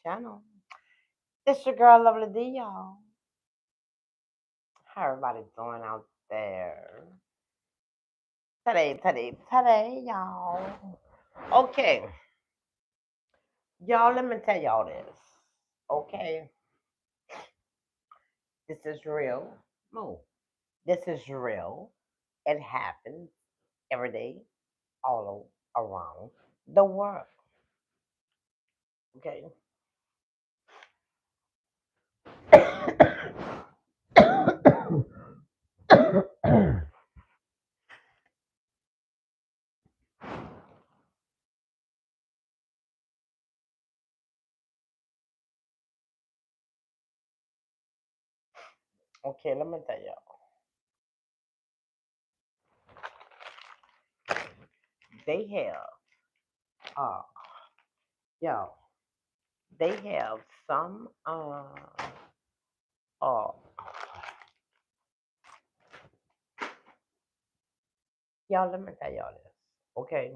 channel. This your girl, Lovely D, y'all. How everybody doing out there? Today, y'all. Okay, y'all, let me tell y'all this. Okay, this is real. Move. This is real. It happens every day, all around the world. Okay. Okay, let me tell y'all. They have, uh, yo, they have some, uh, y'all, let me tell y'all this. Okay,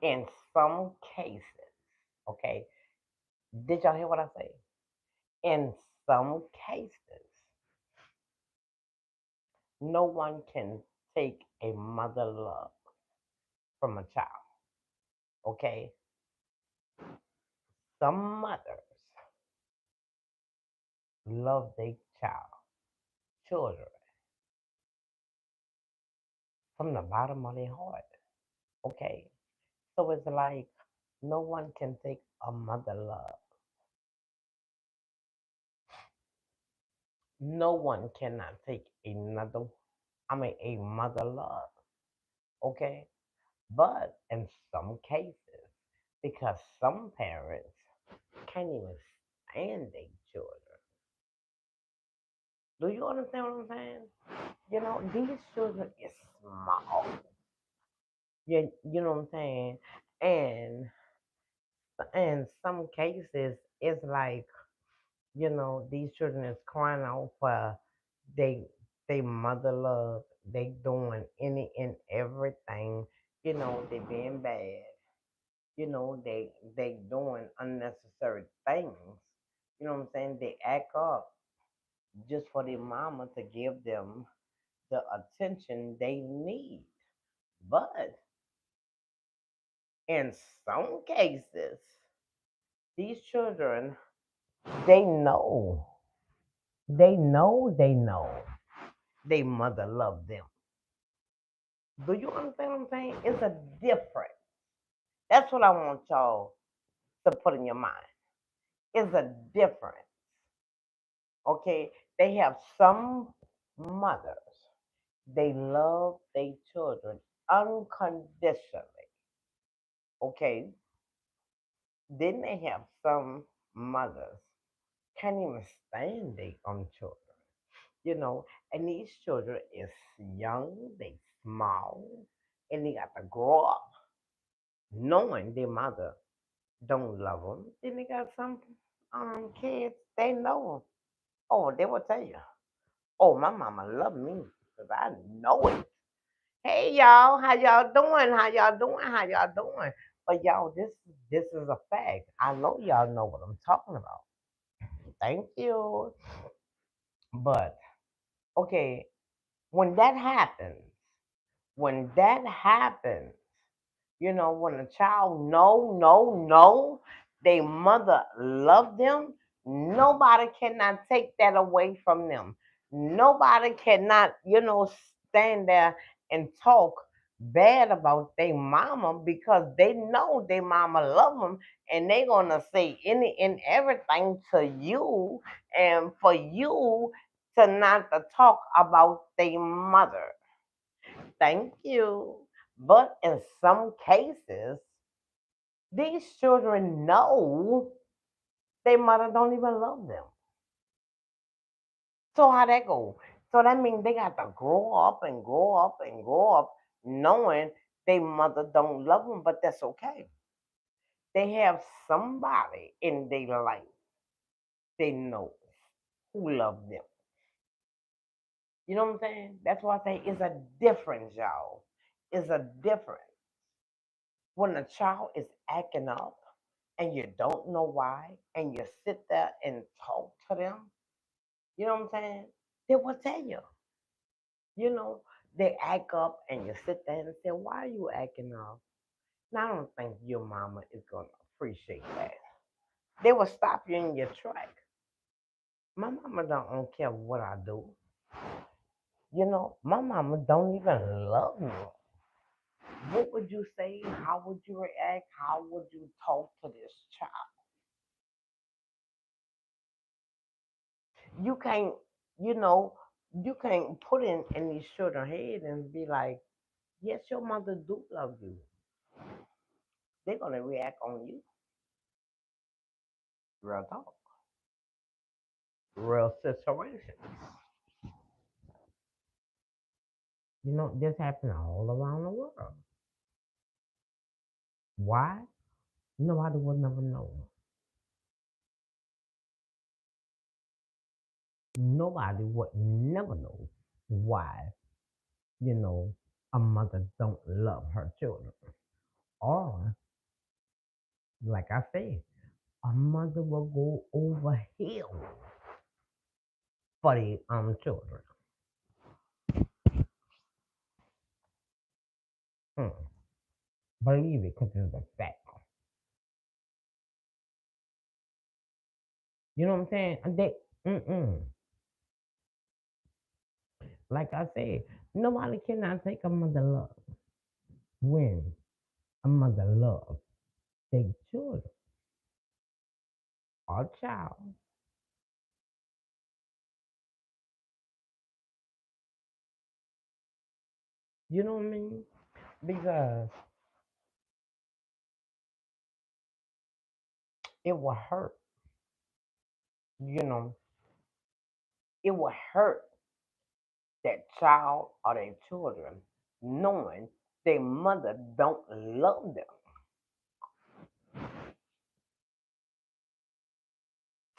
in some cases, okay, did y'all hear what I say? In some cases, no one can take a mother love from a child. Okay, some mothers love their children, from the bottom of their heart. Okay, so it's like no one can take a mother love. No one cannot take a mother love. Okay, but in some cases, because some parents can't even stand their children. Do you understand what I'm saying? These children is small. You know what I'm saying? And in some cases, it's like, these children is crying out for they they mother love. They doing any and everything. They being bad. They doing unnecessary things. You know what I'm saying? They act up just for their mama to give them the attention they need. But in some cases, these children, they know, they know they mother love them. Do you understand what I'm saying? It's a difference. That's what I want y'all to put in your mind. It's a difference. Okay? They have some mothers, they love their children unconditionally. Okay? Then they have some mothers can't even stand their own children. And these children is young, they small, and they got to grow up knowing their mother don't love them. Then they got some kids, they know. Oh, they will tell you, oh, my mama love me because I know it. Hey, y'all, how y'all doing? How y'all doing? How y'all doing? But y'all, this is a fact. I know y'all know what I'm talking about. Thank you. But okay, when that happens, when that happens, when a child know their mother love them, nobody cannot take that away from them. Nobody cannot, stand there and talk bad about their mama because they know their mama love them and they gonna say any and everything to you and for you to not to talk about their mother. Thank you. But in some cases, these children know their mother don't even love them. So how that go? So that means they got to grow up and grow up and grow up knowing their mother don't love them, but that's okay. They have somebody in their life they know who love them. You know what I'm saying? That's why I say it's a difference, y'all. It's a difference. When a child is acting up and you don't know why, and you sit there and talk to them, you know what I'm saying? They will tell you. You know, they act up and you sit there and say, why are you acting up? Now, I don't think your mama is going to appreciate that. They will stop you in your track. My mama don't care what I do. You know, my mama don't even love me. What would you say? How would you react? How would you talk to this child? You can't, you know, you can't put in these children's head and be like, yes, your mother do love you. They're gonna react on you. Real talk. Real situations. You know, this happens all around the world. Why? Nobody will never know. Nobody would never know why, you know, a mother don't love her children. Or, like I said, a mother will go over hell for the children. Hmm. Believe it, because it's a fact. You know what I'm saying? And like I said, nobody cannot take a mother love when a mother loves their children or child. You know what I mean? Because it will hurt. You know, it will hurt that child or their children knowing their mother don't love them.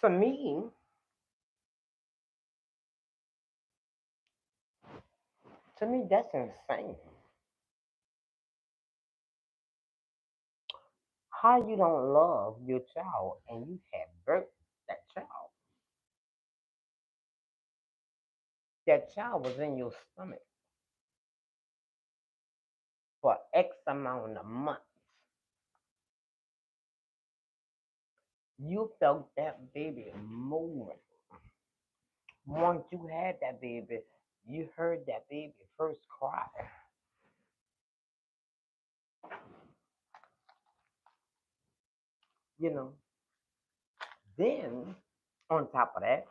To me, that's insane. How you don't love your child and you have birthed that child? That child was in your stomach for X amount of months. You felt that baby moving. Once you had that baby, you heard that baby first cry. You know, then on top of that,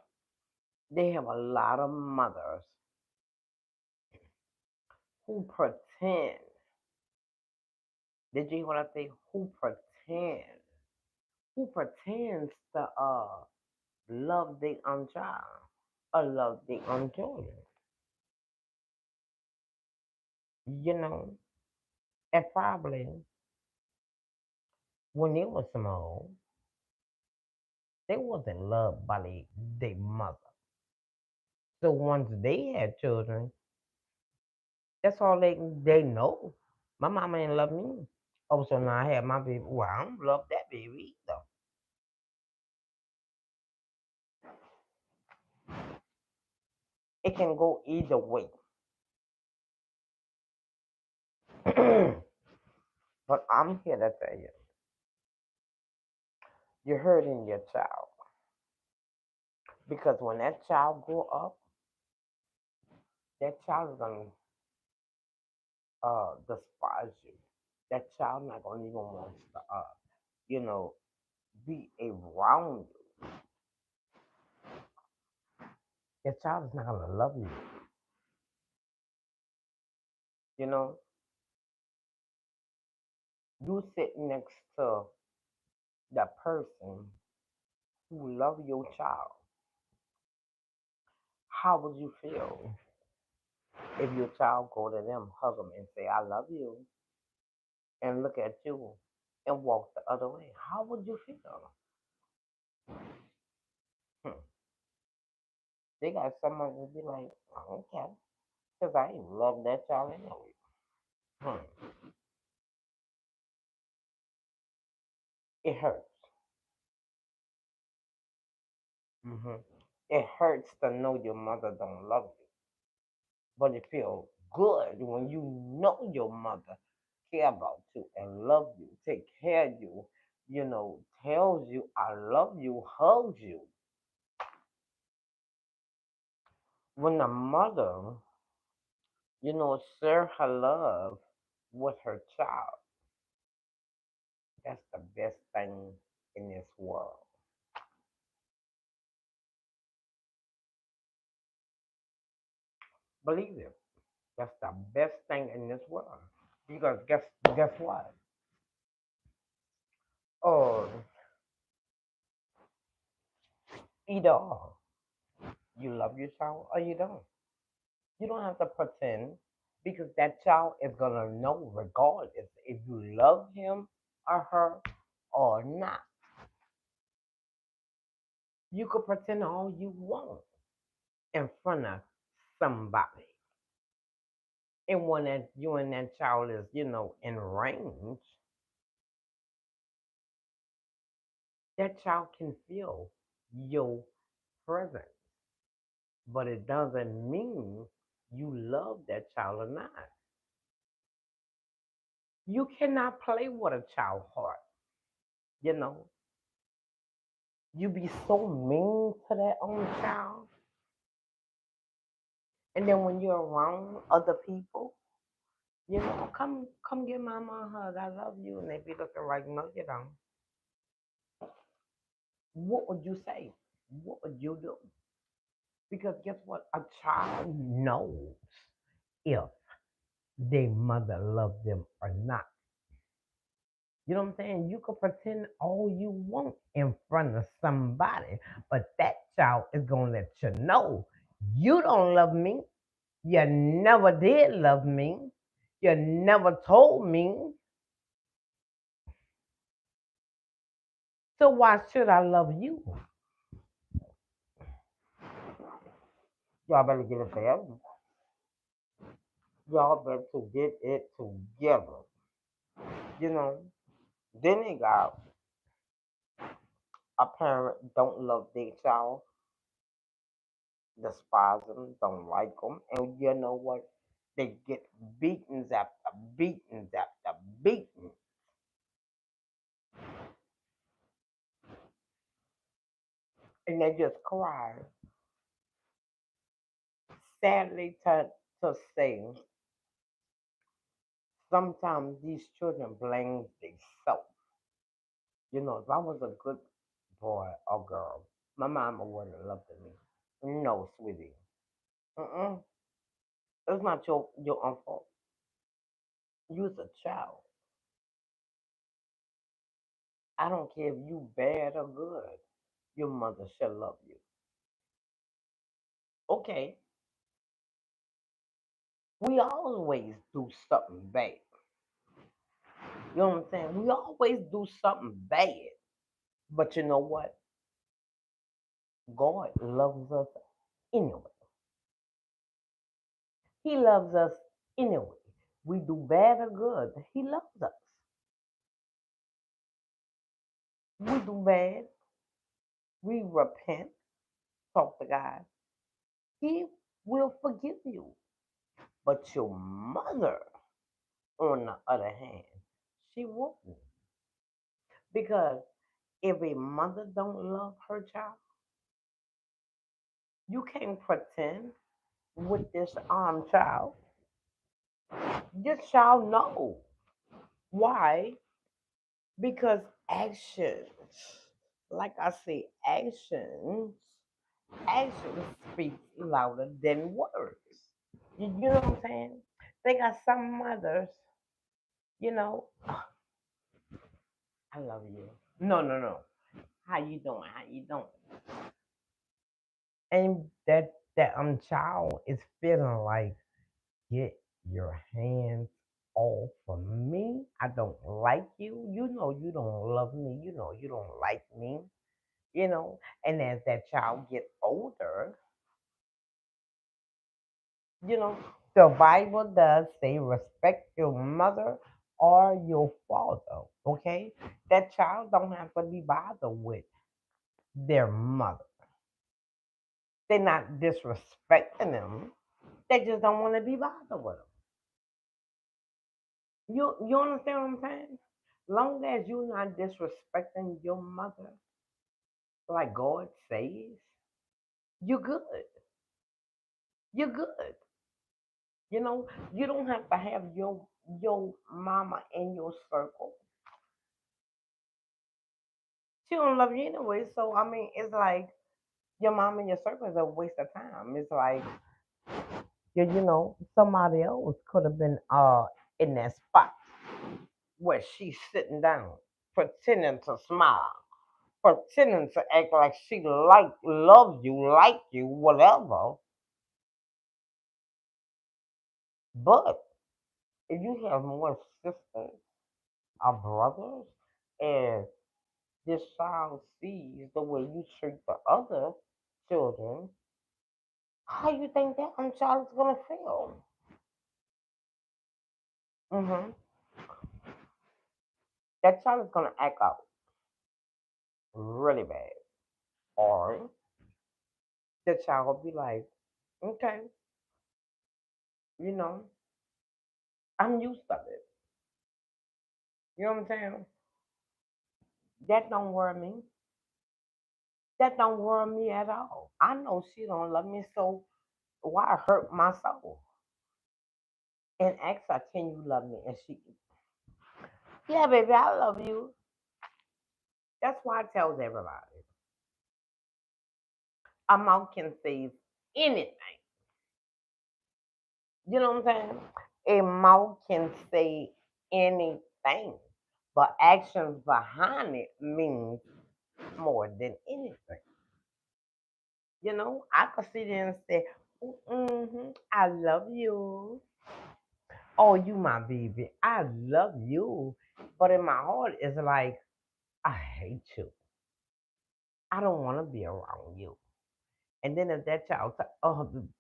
they have a lot of mothers who pretend. Did you hear what I say? Who pretend? Who pretends to love their own child or love their own children? You know, and probably when they were small, they wasn't loved by their mother. So once they had children, that's all they know. My mama ain't love me. Oh, so now I have my baby. Well, I don't love that baby either. It can go either way. But I'm here to tell you, you're hurting your child because when that child grow up, that child is gonna despise you. That child not gonna even want to you know be around you. Your child is not gonna love you. You know, you sit next to the person who love your child. How would you feel if your child go to them, hug them, and say, "I love you," and look at you and walk the other way? How would you feel? Hmm. They got someone to be like, "I don't care, because I ain't love that child anyway." Hmm. It hurts. hmm It hurts to know your mother don't love you, but it feels good when you know your mother care about you and love you, take care of you, tells you I love you, hugs you. When a mother, share her love with her child, that's the best thing in this world. Believe it. That's the best thing in this world. Because guess what? Oh, either or. You love your child or you don't. You don't have to pretend because that child is gonna know regardless if you love him or her or not. You could pretend all you want in front of somebody. And when that you and that child is, in range, that child can feel your presence. But it doesn't mean you love that child or not. You cannot play with a child heart. You know, you be so mean to that own child, and then when you're around other people, come give mama a hug. I love you, and they be looking like, no, you don't. What would you say? What would you do? Because guess what? A child knows if their mother loves them or not. You know what I'm saying? You can pretend all you want in front of somebody, but that child is going to let you know you don't love me. You never did love me. You never told me. So why should I love you? Y'all better get it together. Y'all better to get it together. You know, then they got a parent don't love their child, despise them, don't like them, and you know what? They get beatings after beatings after beatings, and they just cry. Sadly, to say, sometimes these children blame themselves. If I was a good boy or girl, my mama wouldn't have loved me. No, sweetie. Mm-mm. It's not your own fault. You was a child. I don't care if you bad or good. Your mother should love you. Okay, we always do something bad. You know what I'm saying? We always do something bad. But you know what? God loves us anyway. He loves us anyway. We do bad or good. He loves us. We do bad. We repent. Talk to God. He will forgive you. But your mother, on the other hand, she won't. Because if a mother don't love her child, you can't pretend with this child. This child know. Why? Because actions, like I say, actions speak louder than words. You know what I'm saying? They got some mothers, you know, I love you. No, no, no. How you doing? How you doing? And that child is feeling like, get your hands off of me. I don't like you. You know you don't love me. You know you don't like me. And as that child gets older, you know, the Bible does say respect your mother are your father, okay? That child don't have to be bothered with their mother. They're not disrespecting them. They just don't want to be bothered with them. You understand what I'm saying? Long as you're not disrespecting your mother, like God says, you're good. You're good. You know, you don't have to have your mama in your circle. She don't love you anyway. So I mean, it's like your mom in your circle is a waste of time. It's like somebody else could have been in that spot where she's sitting down, pretending to smile, pretending to act like she like you, whatever. But if you have more sisters or brothers, and this child sees the way you treat the other children, how you think that child is gonna feel? Hmm. That child is gonna act out really bad, or the child will be like, okay, you know, I'm used to it. You know what I'm saying? That don't worry me. That don't worry me at all. I know she don't love me, so why hurt my soul? And ask her, can you love me? And she, yeah, baby, I love you. That's why I tell everybody, a mouth can say anything. You know what I'm saying? A mouth can say anything, but actions behind it means more than anything. I could sit there and say, I love you. Oh, you my baby. I love you. But in my heart, it's like, I hate you. I don't want to be around you. And then if that child,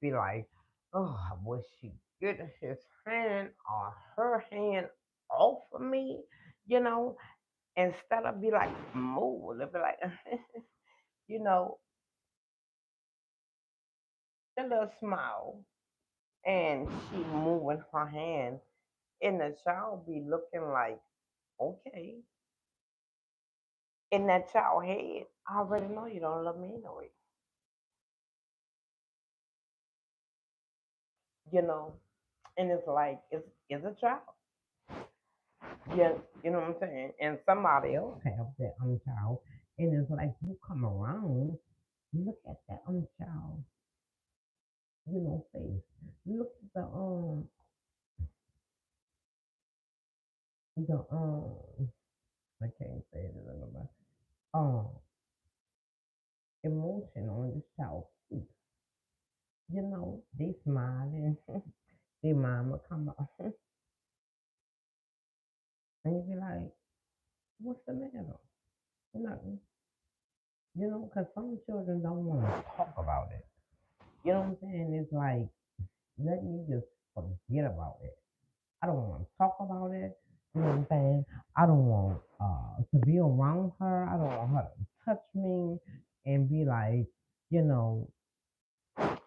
be like, oh, I wish she get his hand or her hand off of me, you know, instead of be like, move, they'll be like, you know, a little smile. And she moving her hand, and the child be looking like, okay. In that child head, I already know you don't love me anyway, you know. And it's like it's a child. Yeah, you know what I'm saying? And somebody else have that child. And it's like you come around, look at that child, face. Look at the I can't say it anymore. Um emotion on this child's face. They smiling. Their mama come up and you be like, what's the matter? Nothing. Because some children don't want to talk about it. You know what I'm saying? It's like, let me just forget about it. I don't want to talk about it. You know what I'm saying? I don't want to be around her. I don't want her to touch me and be like, you know,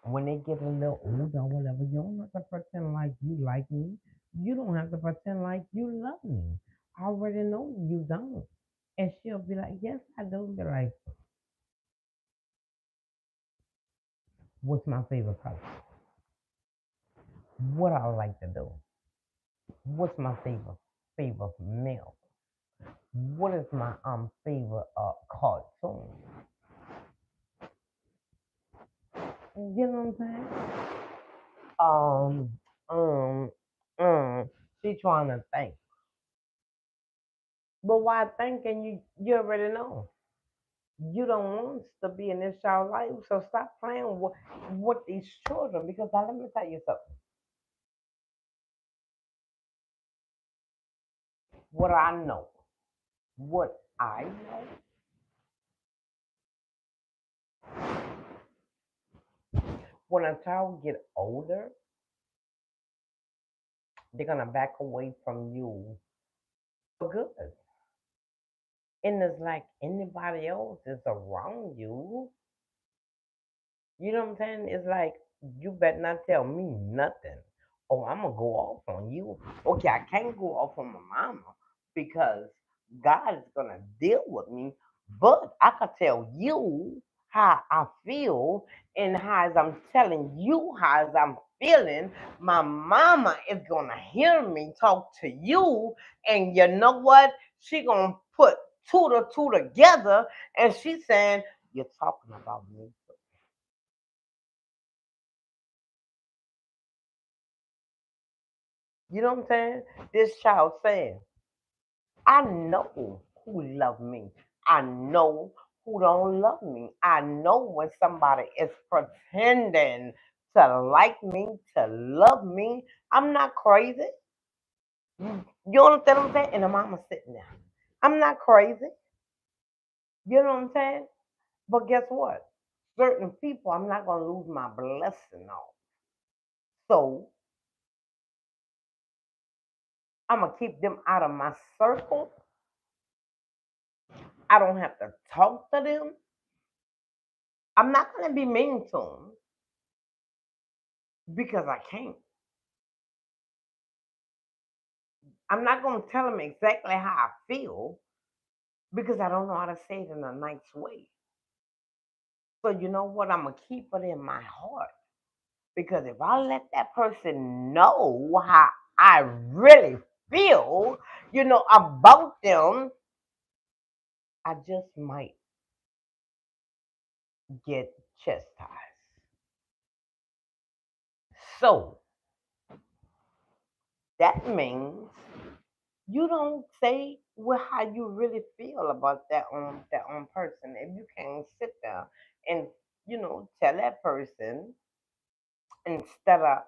when they get a little older or whatever, you don't have to pretend like you like me. You don't have to pretend like you love me. I already know you don't. And she'll be like, yes, I do. Be like, what's my favorite color? What I like to do? What's my favorite meal? What is my favorite cartoon? You know what I'm saying? Um um she trying to think. But why thinking you already know. You don't want to be in this child life, so stop playing with these children because now let me tell you something. What I know, what I know, when a child get older, they're gonna back away from you good. And it's like anybody else is around you. You know what I'm saying? It's like you better not tell me nothing. Oh, I'm gonna go off on you. Okay, I can't go off on my mama because God is gonna deal with me. But I could tell you how I feel, and how as I'm telling you how as I'm feeling, my mama is gonna hear me talk to you, and you know what? She gonna put two to two together, and she's saying, "You're talking about me." You know what I'm saying? This child saying, I know who love me. I know who don't love me. I know when somebody is pretending to like me, to love me. I'm not crazy. You understand what I'm saying? And the mama sitting there. I'm not crazy. You know what I'm saying? But guess what? Certain people, I'm not gonna lose my blessing on. So I'm gonna keep them out of my circle. I don't have to talk to them. I'm not gonna be mean to them because I can't. I'm not gonna tell them exactly how I feel because I don't know how to say it in a nice way. So you know what? I'm gonna keep it in my heart because if I let that person know how I really feel, about them, I just might get chastised. So that means you don't say how you really feel about that person. If you can sit there and tell that person instead of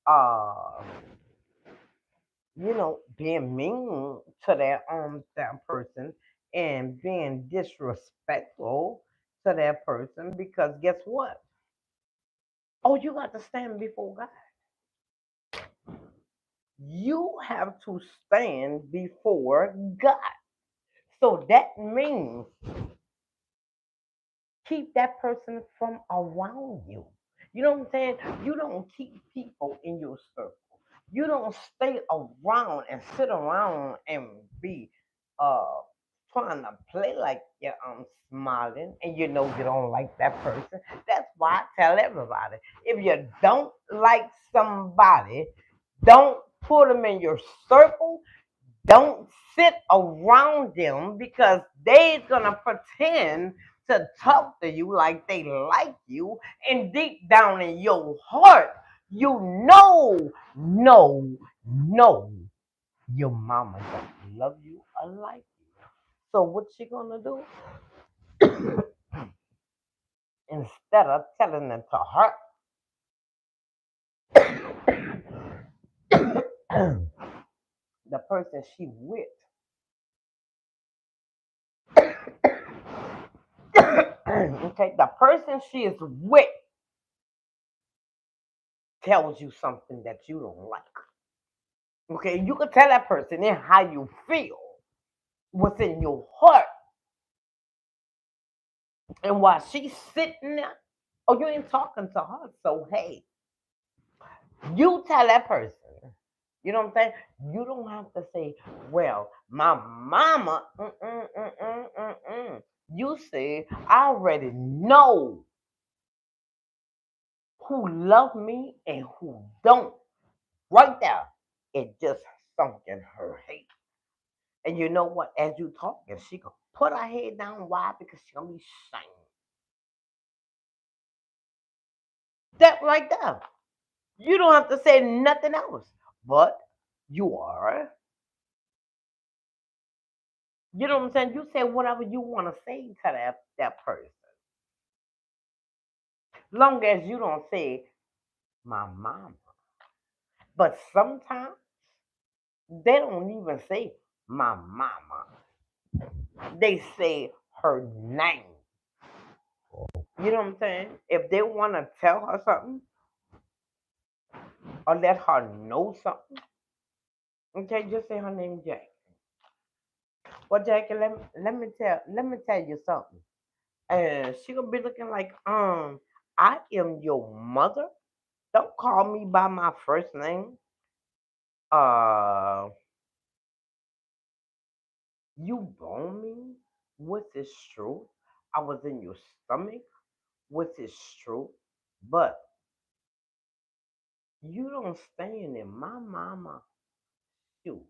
uh being mean to that person and being disrespectful to that person, because guess what? Oh, you got to stand before God. You have to stand before God. So that means keep that person from around you. You know what I'm saying? You don't keep people in your circle. You don't stay around and sit around and be uh trying to play like you're smiling and you don't like that person. That's why I tell everybody, if you don't like somebody, don't put them in your circle. Don't sit around them because they're gonna pretend to talk to you like they like you, and deep down in your heart, no, no, your mama don't love you or like you. So what you gonna do? Instead of telling it to her, the person she with, okay, the person she is with tells you something that you don't like. Okay, you can tell that person in how you feel, what's in your heart, and while she's sitting there, oh, you ain't talking to her. So hey, you tell that person. You know what I'm saying? You don't have to say, "Well, my mama." You say, "I already know who love me and who don't." Right there, it just sunk in her head. And you know what? As you talking, she gonna put her head down. Why? Because she gonna be shamed. That right there. You don't have to say nothing else. But you are. You know what I'm saying? You say whatever you want to say to that person. Long as you don't say my mama. But sometimes they don't even say my mama. They say her name. You know what I'm saying? If they want to tell her something or let her know something, okay, just say her name Jack. Well, Jackie, let me tell you something. And she gonna be looking like, I am your mother. Don't call me by my first name. Uh, you born me. Which is true. I was in your stomach. Which is true. But you don't stand in my mama shoes.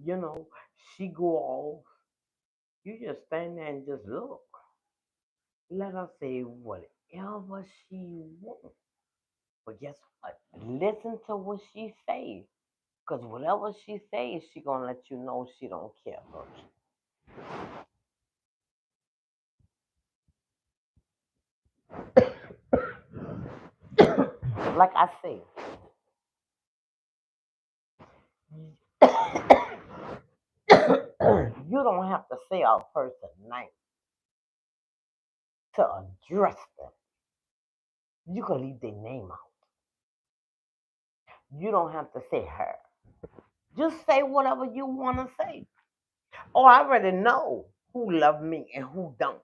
You know, she go off. You just stand there and just look. Let her say whatever she wants. But guess what? Listen to what she says. Because whatever she says, she gonna let you know she don't care for you. Like I said, you don't have to say a person's name to address them. You can leave their name out. You don't have to say her. Just say whatever you want to say. Oh, I already know who love me and who don't.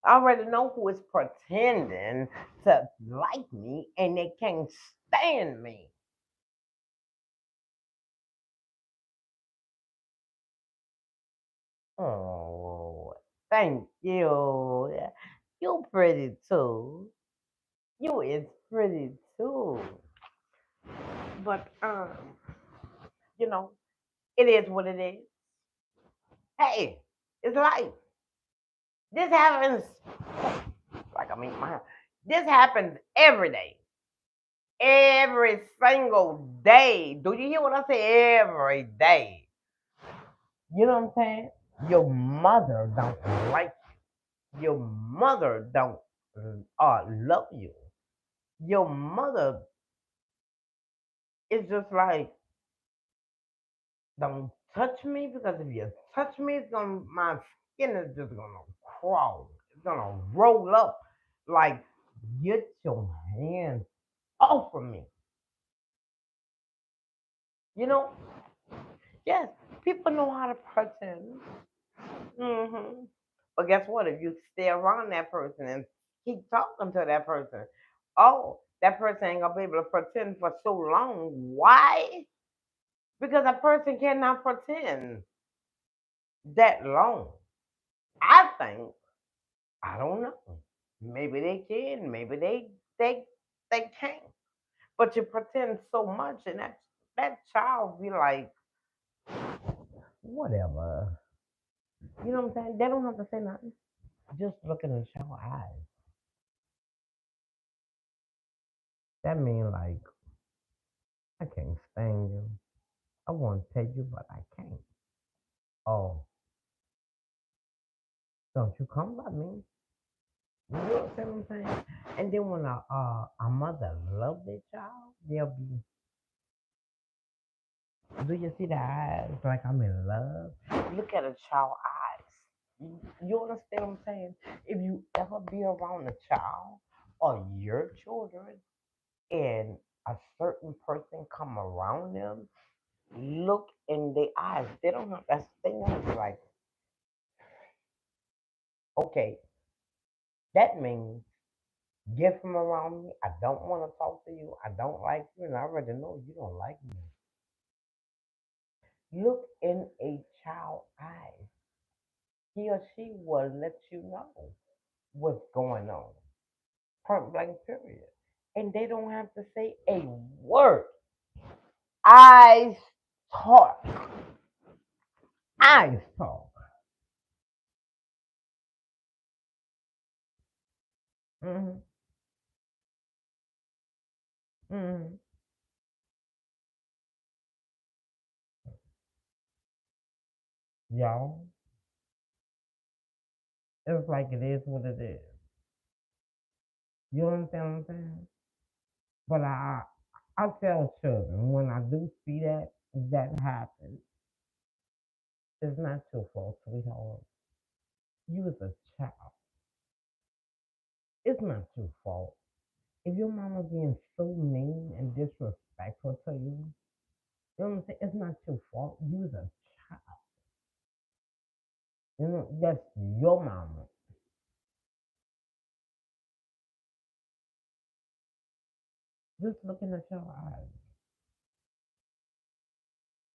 I already know who is pretending to like me and they can't stand me. Oh, thank you. You pretty too. You is pretty too. But you know, it is what it is. Hey, it's life. This happens like I mean my this happens every day. Every single day. Do you hear what I say? Every day. You know what I'm saying? Your mother don't like you. Your mother don't love you. Your mother is just like, don't touch me because if you touch me, it's gonna my skin is just gonna crawl. It's gonna roll up. Like, get your hands off of me. You know? Yes, people know how to pretend. But guess what? If you stay around that person and keep talking to that person, oh, that person ain't gonna be able to pretend for so long. Why? Because a person cannot pretend that long. I think. I don't know. Maybe they can. Maybe they they can't. But you pretend so much, and that child be like, whatever. You know what I'm saying? They don't have to say nothing. Just look in the child eyes. That mean like, I can't stand you. I want to tell you, but I can't. Oh, don't you come by me. You know what I'm saying? And then when a mother love their child, they'll be, do you see the eyes? Like I'm in love. Look at a child eyes. You understand what I'm saying? If you ever be around a child or your children and a certain person come around them, look in their eyes. They don't have that thing to be like, okay, that means get from around me. I don't want to talk to you. I don't like you, and I already know you don't like me. Look in a child's eyes. He or she will let you know what's going on. Point blank, period. And they don't have to say a word. Eyes talk. Eyes talk. Mm-hmm. Mm-hmm. Y'all, it's like it is what it is. You understand what I'm saying? But I tell children when I do see that happen, it's not your fault, sweetheart. You was a child. It's not your fault. If your mama being so mean and disrespectful to you,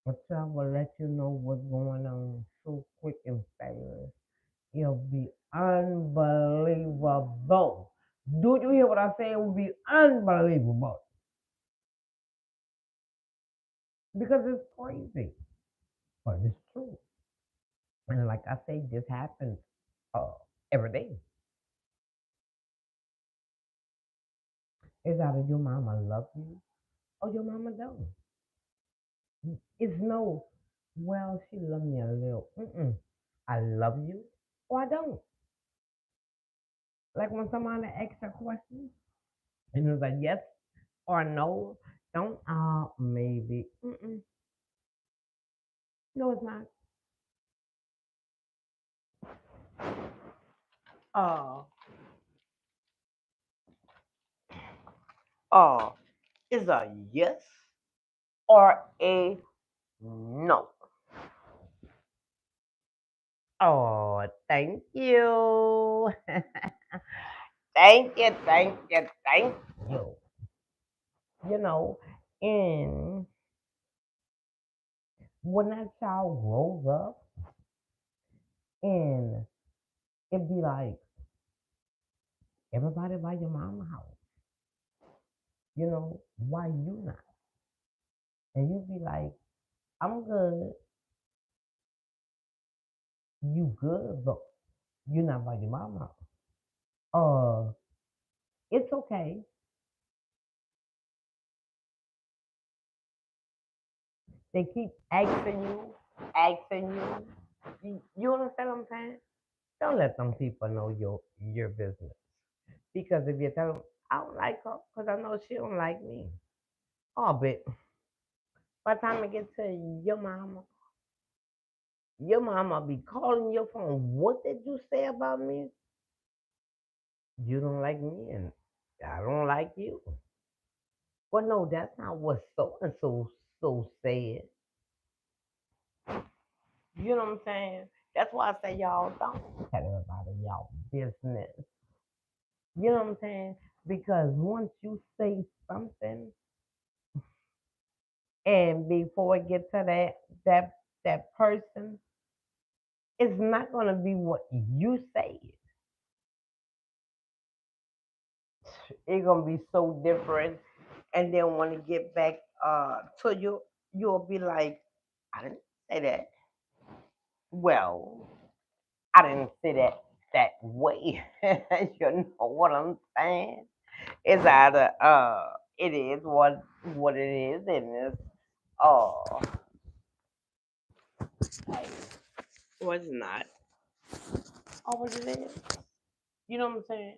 But I will let you know what's going on so quick and fast. It'll be unbelievable. Do you hear what I say? It will be unbelievable. Because it's crazy. But it's true. And like I say, this happens uh, every day. It's either your mama love you or your mama don't. It's no, well, she love me a little. Mm-mm. I love you or I don't. Like when somebody asks a question and it's like yes or no, don't, maybe. Mm-mm. No, it's not. Uh, uh, it's a yes or a no. Oh, thank you. Thank you. You know, and when that child grows up and it be like everybody by your mama house, why you not? And you be like, I'm good, you good, but you not by your mama house. It's okay. They keep asking you. You understand what I'm saying? Don't let them people know your business. Because if you tell them, I don't like her because I know she don't like me. Oh, but by the time I get to your mama be calling your phone. What did you say about me? You don't like me and I don't like you. Well, no, that's not what so and so said. You know what I'm saying? That's why I say y'all don't tell everybody y'all business. You know what I'm saying? Because once you say something, and before it gets to that person, it's not gonna be what you say. It's gonna be so different. And then when it get back to you, you'll be like, I didn't say that. Well, I didn't say that way. You know what I'm saying? It's either it is what it is and it's uh like, or it's not. Or what it is. You know what I'm saying?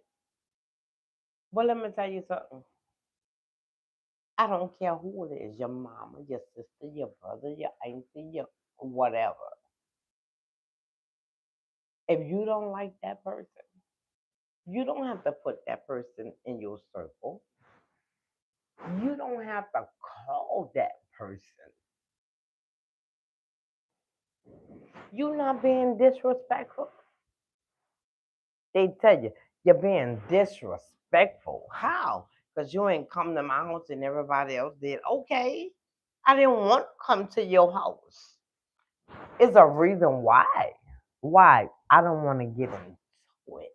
But let me tell you something. I don't care who it is, your mama, your sister, your brother, your auntie, your whatever. If you don't like that person, you don't have to put that person in your circle. You don't have to call that person. You're not being disrespectful. They tell you you're being disrespectful. How? Because you ain't come to my house and everybody else did. Okay. I didn't want to come to your house. It's a reason why. Why? I don't want to get into it.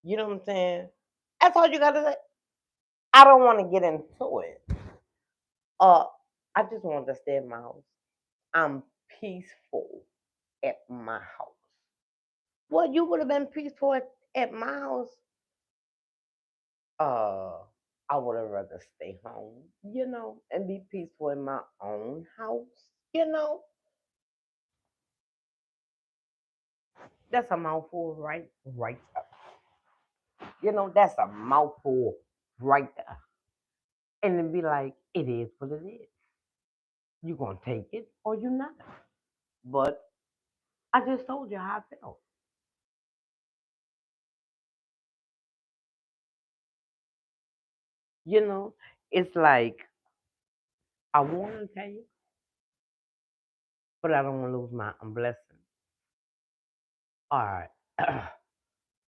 You know what I'm saying? That's all you gotta say. I don't want to get into it. Uh, I just want to stay in my house. I'm peaceful at my house. Well, you would have been peaceful at my house. Uh, I would have rather stay home, and be peaceful in my own house. You know, that's a mouthful, right there. That's a mouthful right there. And then be like, it is what it is. You gonna take it or you not. But I just told you how I felt. You know, it's like I want to tell you, but I don't want to lose my blessing. All right,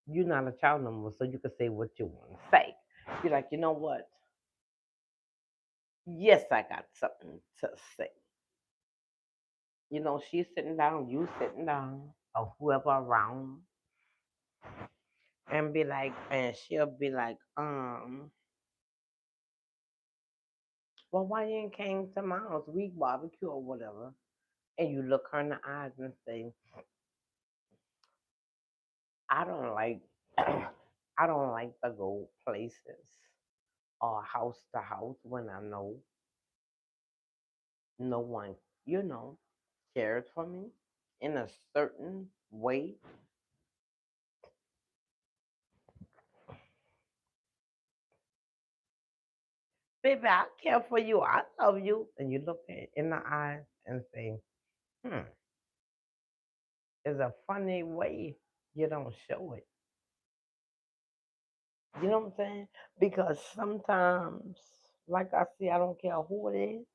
you're not a child no more, so you can say what you want to say. You're like, you know what? Yes, I got something to say. She's sitting down, you sitting down, or whoever around, and she'll be like, well, why you ain't came to my house? We barbecue or whatever. And you look her in the eyes and say, I don't like, I don't like to go places or house to house when I know no one, you know, cares for me in a certain way. Baby, I care for you. I love you. And you look her in the eyes and say, hmm, it's a funny way you don't show it. You know what I'm saying? Because sometimes, like I say, I don't care who it is.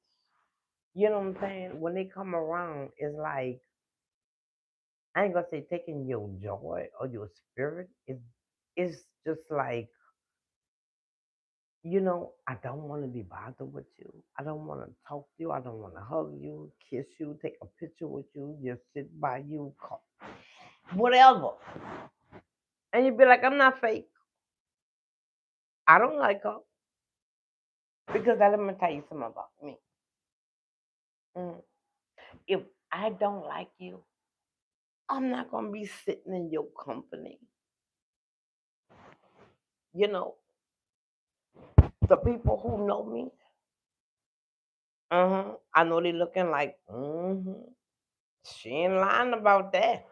You know what I'm saying? When they come around, it's like, I ain't gonna say taking your joy or your spirit. It's just like, I don't want to be bothered with you. I don't want to talk to you. I don't want to hug you, kiss you, take a picture with you, just sit by you, whatever. And you'd be like, I'm not fake. I don't like her. Because let me tell you something about me. Mm. If I don't like you, I'm not going to be sitting in your company. You know, the people who know me, I know they looking like, she ain't lying about that.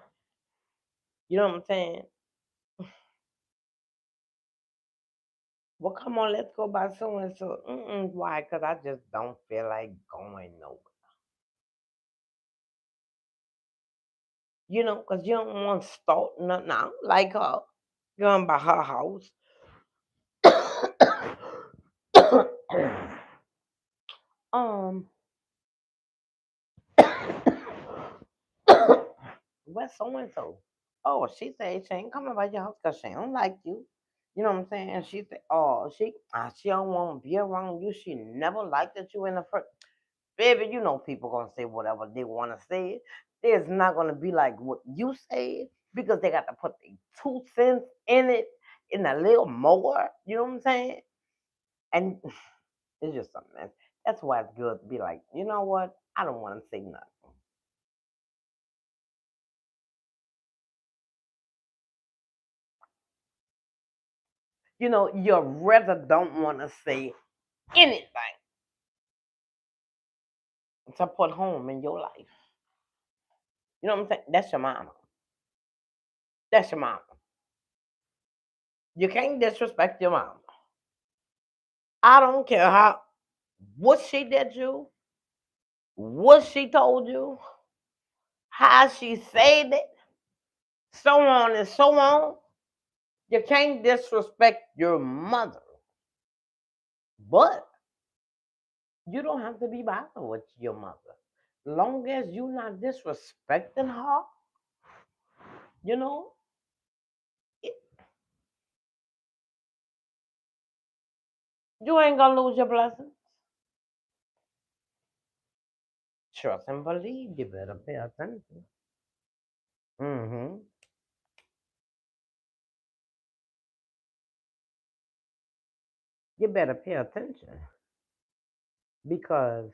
You know what I'm saying? Well, come on, let's go by so and so. Why? Because I just don't feel like going nowhere. Because you don't want to start nothing out like her. Going by her house. um, where's so and so? Oh, she said she ain't coming by your house because she don't like you. You know what I'm saying? And she said, oh, she don't want to be around you. She never liked that you in the first. Baby, people gonna say whatever they want to say. It's not gonna be like what you said because they got to put the 2 cents in it in a little more. You know what I'm saying? And it's just something that's why it's good to be like, you know what? I don't want to say nothing. You rather don't want to say anything to put home in your life. You know what I'm saying? That's your mama. That's your mama. You can't disrespect your mama. I don't care what she did you, what she told you, how she said it, so on and so on. You can't disrespect your mother. But you don't have to be bothered with your mother. Long as you're not disrespecting her, you know, it, you ain't gonna lose your blessings. Trust and believe. You better pay attention. Mm-hmm. You better pay attention because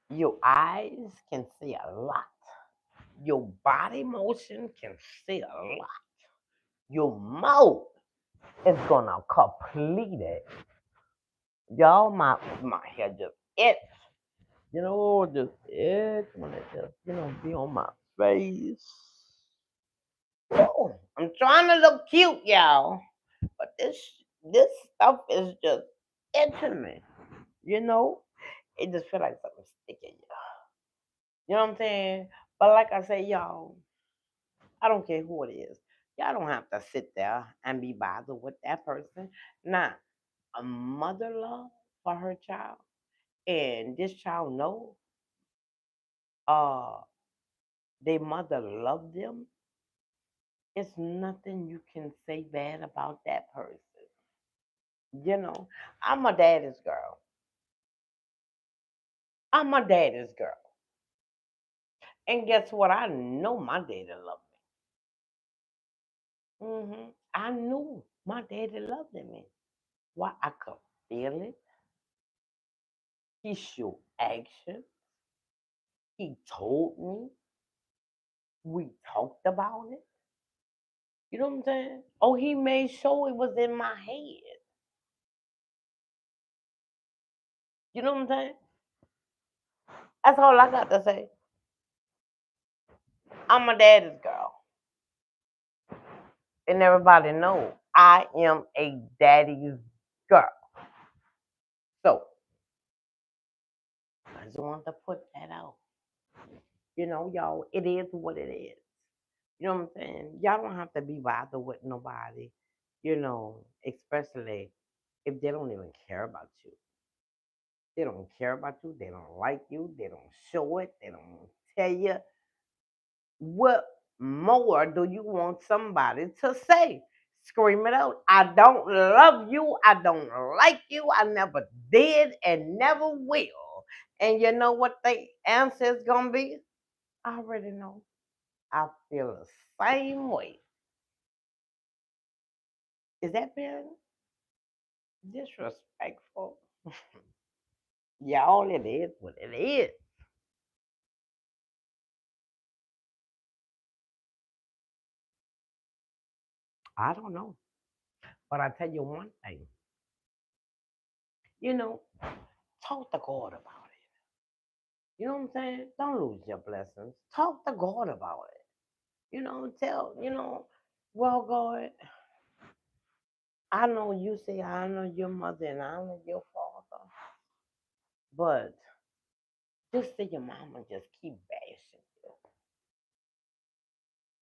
your eyes can see a lot. Your body motion can see a lot. Your mouth is gonna complete it. Y'all, my hair just itch. Just itch when it just be on my face. Oh, I'm trying to look cute, y'all, but this stuff is just itching me. You know, it just feel like something sticking. You know what I'm saying? But like I say, y'all, I don't care who it is. Y'all don't have to sit there and be bothered with that person. Now, a mother love for her child, and this child know uh their mother love them. It's nothing you can say bad about that person. I'm a daddy's girl. I'm my daddy's girl. And guess what? I know my daddy loved me. I knew my daddy loved me. Why? I could feel it. He showed action. He told me. We talked about it. You know what I'm saying? Oh, he made sure it was in my head. You know what I'm saying? That's all I got to say. I'm my daddy's girl. And everybody know I am a daddy's girl. So I just want to put that out. You know, y'all, it is what it is. You know what I'm saying? Y'all don't have to be bothered with nobody, especially if they don't even care about you. They don't care about you. They don't like you. They don't show it. They don't tell you. What more do you want somebody to say? Scream it out. I don't love you. I don't like you. I never did and never will. And you know what the answer is going to be? I already know. I feel the same way. Is that being disrespectful? Y'all, it is what it is. I don't know. But I tell you one thing. You know, talk to God about it. You know what I'm saying? Don't lose your blessings. Talk to God about it. Well, God, I know you say I know your mother and I know your father, but just say your mama just keep bashing you,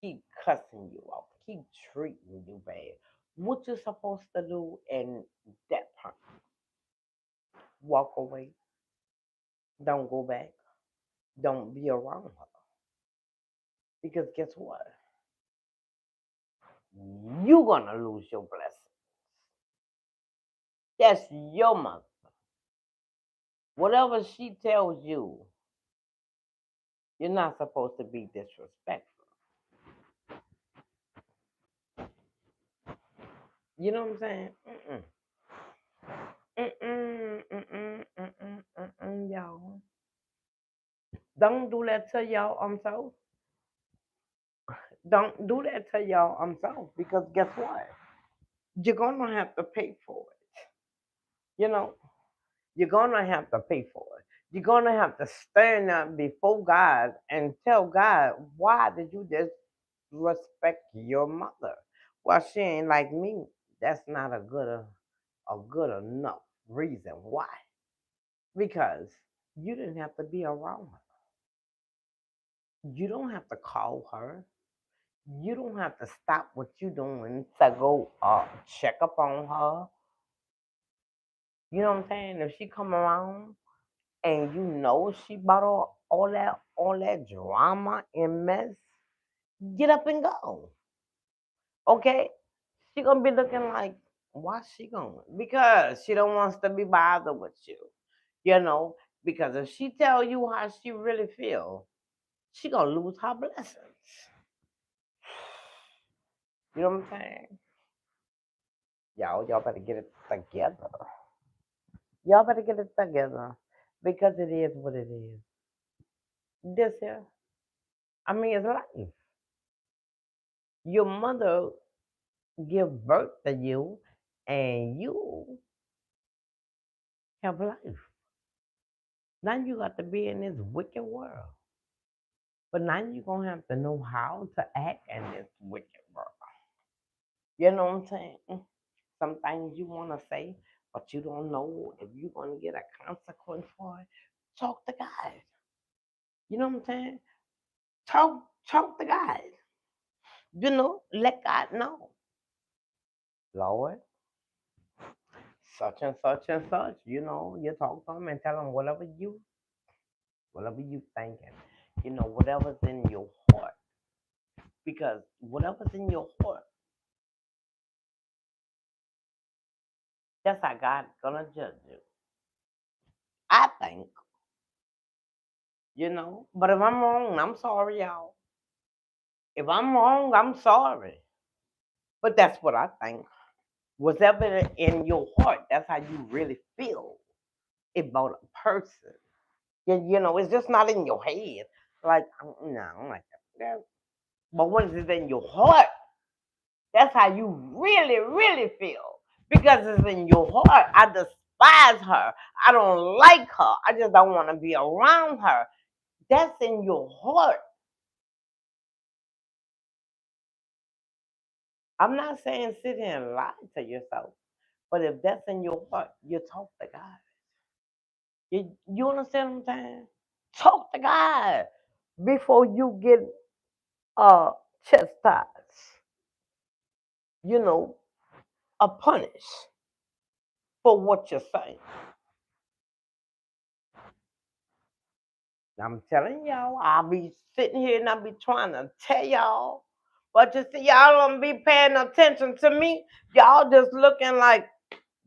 keep cussing you out, keep treating you bad. What you supposed to do in that part? Walk away. Don't go back. Don't be around her. Because guess what? You're gonna lose your blessing. That's your mother. Whatever she tells you, you're not supposed to be disrespectful. You know what I'm saying? Y'all. Don't do that to y'all. I'm so. Don't do that to y'all. I'm so. Because guess what? You're gonna have to pay for it. You know, you're gonna have to pay for it. You're gonna have to stand up before God and tell God, why did you disrespect your mother? Well, she ain't like me. That's not a good enough reason why. Because you didn't have to be around her. You don't have to call her. You don't have to stop what you're doing to go check up on her. You know what I'm saying? If she come around and you know she brought all that drama and mess, get up and go. Okay? She gonna be looking like, why she going? Because she don't wants to be bothered with you. You know, because if she tell you how she really feel, she gonna lose her blessings. You know what I'm saying? Y'all better get it together. Y'all better get it together because it is what it is. This here, I mean, it's life. Your mother give birth to you, and you have life. Now you got to be in this wicked world, but now you're gonna have to know how to act in this wicked world. You know what I'm saying? Some things you want to say, but you don't know if you're gonna get a consequence for it. Talk to God. You know what I'm saying? Talk to God. Let God know. Lord, such and such and such. You talk to him and tell him whatever you thinking. Whatever's in your heart. Because whatever's in your heart, that's how God's gonna judge you. I think. But if I'm wrong, I'm sorry, y'all. If I'm wrong, I'm sorry. But that's what I think. Whatever in your heart, that's how you really feel about a person. It's just not in your head. Like, no, I'm like that. Yeah. But when it's in your heart, that's how you really, really feel. Because it's in your heart. I despise her. I don't like her. I just don't want to be around her. That's in your heart. I'm not saying sit here and lie to yourself. But if that's in your heart, you talk to God. You understand what I'm saying? Talk to God before you get uh chastised, you know, or punished for what you're saying. I'm telling y'all, I'll be sitting here and I'll be trying to tell y'all. But you see, y'all don't be paying attention to me. Y'all just looking like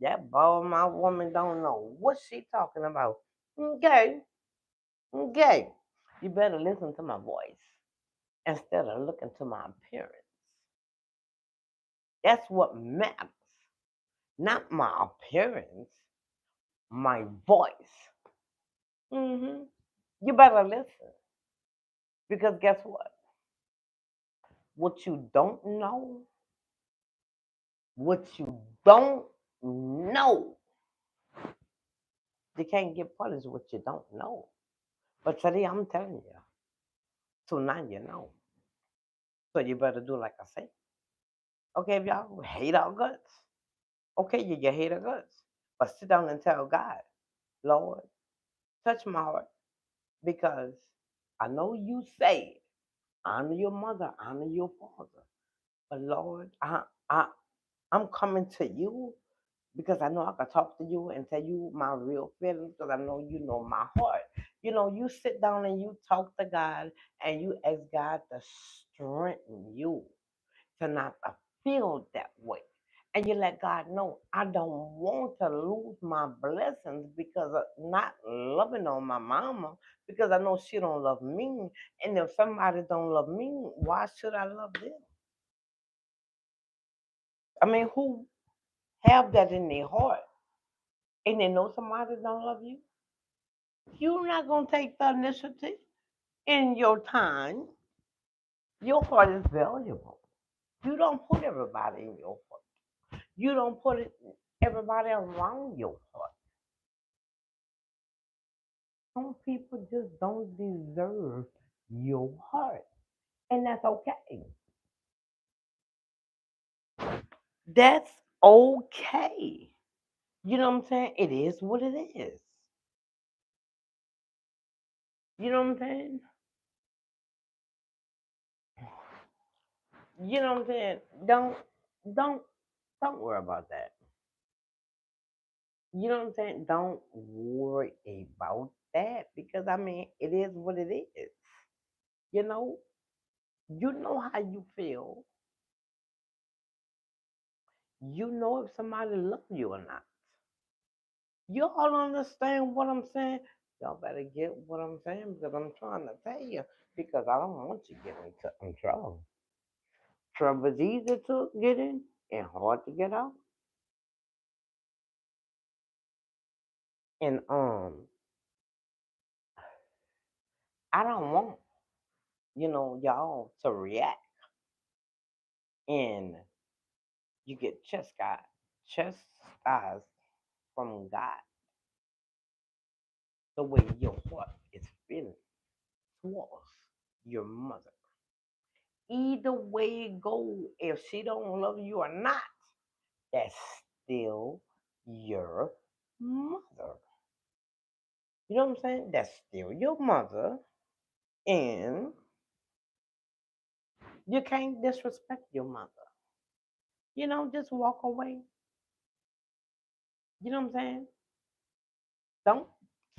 that boy, my woman don't know what she talking about. Okay, okay. You better listen to my voice instead of looking to my appearance. That's what matters. Not my appearance, my voice. You better listen. Because guess what? What you don't know, what you don't know, you can't get punished what you don't know. But today I'm telling you. So now you know. So you better do like I say. Okay, if y'all hate our guts. Okay, you hate our guts. But sit down and tell God, Lord, touch my heart. Because I know you say honor your mother, honor your father. But Lord, I'm coming to you because I know I can talk to you and tell you my real feelings because I know you know my heart. You sit down and you talk to God and you ask God to strengthen you to not feel that way. And you let God know, I don't want to lose my blessings because of not loving on my mama, because I know she don't love me. And if somebody don't love me, why should I love them? I mean, who have that in their heart and they know somebody don't love you? You're not going to take the initiative in your time. Your heart is valuable. You don't put everybody in your heart. You don't put everybody around your heart. Some people just don't deserve your heart. And that's okay. That's okay. You know what I'm saying? It is what it is. You know what I'm saying? You know what I'm saying? Don't don't worry about that. You know what I'm saying? Don't worry about that because I mean it is what it is. You know, you know how you feel. You know if somebody loves you or not. You all understand what I'm saying? Y'all better get what I'm saying because I'm trying to tell you because I don't want you getting in trouble. Trouble is easy to get in and hard to get out. And I don't want y'all to react and you get chastised from God the way your heart is feeling towards your mother. Either way it go, if she don't love you or not, that's still your mother. You know what I'm saying? That's still your mother, and you can't disrespect your mother. Just walk away. You know what I'm saying? Don't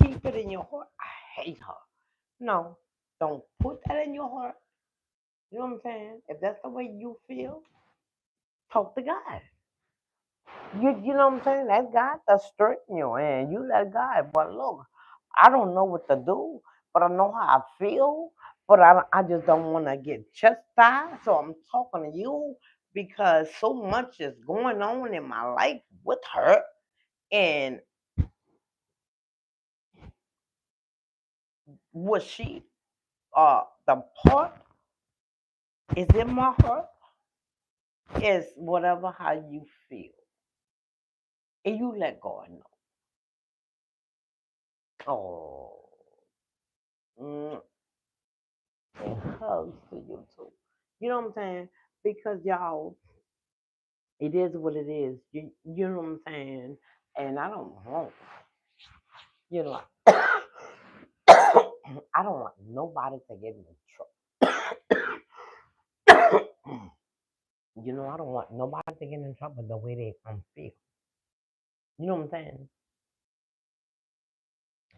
keep it in your heart. I hate her. No, don't put that in your heart. You know what I'm saying? If that's the way you feel, talk to God. You know what I'm saying? Let God to straighten you and you let God. But look, I don't know what to do, but I know how I feel. But I just don't want to get chastised. So I'm talking to you because so much is going on in my life with her. And was she the part is in my heart is whatever how you feel. And you let God know. Oh, mm, and hugs to you too. You know what I'm saying? Because y'all, it is what it is. You know what I'm saying? And I don't want, you know, I don't want nobody to get in trouble. You know, I don't want nobody to get in trouble the way they feel. You know what I'm saying?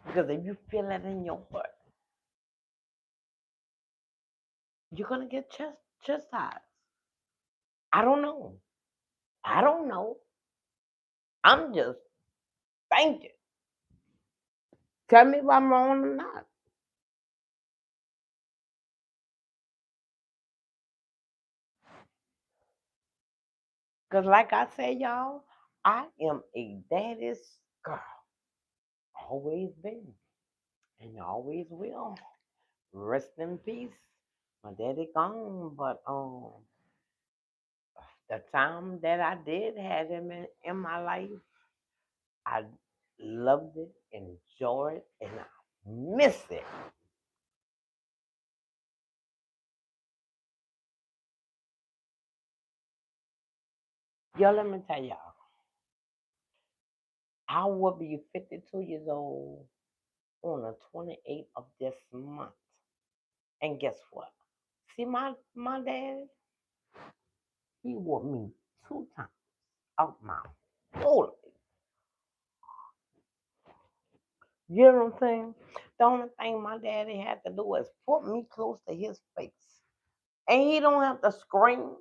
Because if you feel it in your heart, you're gonna get chastised. I don't know. I don't know. I'm just thinking. Tell me if I'm wrong or not. Because, like I said, y'all, I am a daddy's girl. Always been. And always will. Rest in peace. My daddy gone, but the time that I did have him in my life, I loved it, enjoyed it, and I miss it. Yo, let me tell y'all, I will be 52 years old on the 28th of this month. And guess what? See, my dad, he whooped me 2 times out my whole life. You know what I'm saying? The only thing my daddy had to do is put me close to his face. And he don't have to scream.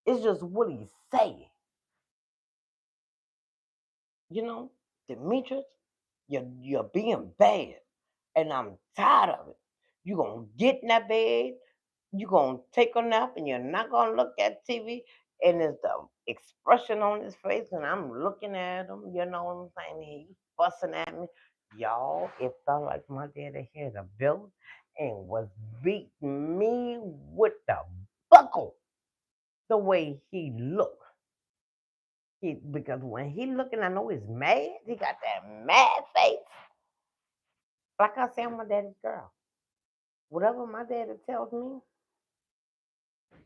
It's just what he say. You know, Demetrius, you're being bad. And I'm tired of it. You gonna get in that bed, you gonna take a nap and you're not gonna look at TV. And it's the expression on his face, and I'm looking at him, you know what I'm saying? He's fussing at me. Y'all, it felt like my daddy had a belt and was beating me with the buckle the way he looked. Because when he looking, I know he's mad. He got that mad face. Like I said, I'm my daddy's girl. Whatever my daddy tells me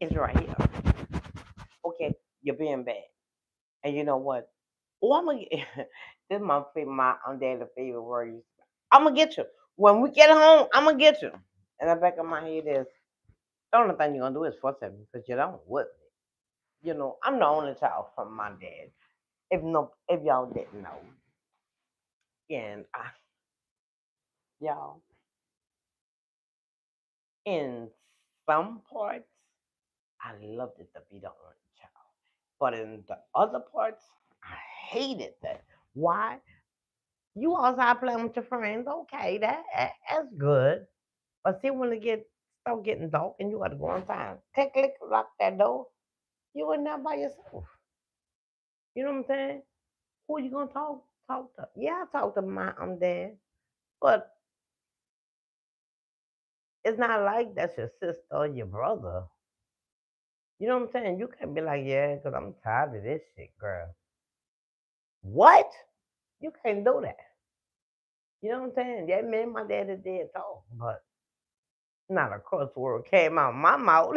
is right here. Okay, you're being bad. And you know what? Oh, I'm gonna get, this is my favorite, my daddy's favorite word. I'm gonna get you. When we get home, I'm gonna get you. And the back of my head is the only thing you're gonna do is fuss at me because you don't with me. You know, I'm the only child from my dad. If y'all didn't know, and y'all, in some parts, I loved it to be the only child, but in the other parts, I hated that. Why? You outside playing with your friends, okay, that's good. But see, when it start getting dark and you got to go inside, click, lock that door, you in there by yourself. You know what I'm saying? Who you gonna talk to? Yeah, I talk to my dad, but it's not like that's your sister or your brother. You know what I'm saying? You can't be like, yeah, because I'm tired of this shit, girl. What? You can't do that. You know what I'm saying? Yeah, me and my daddy did talk, but not a cuss word came out my mouth.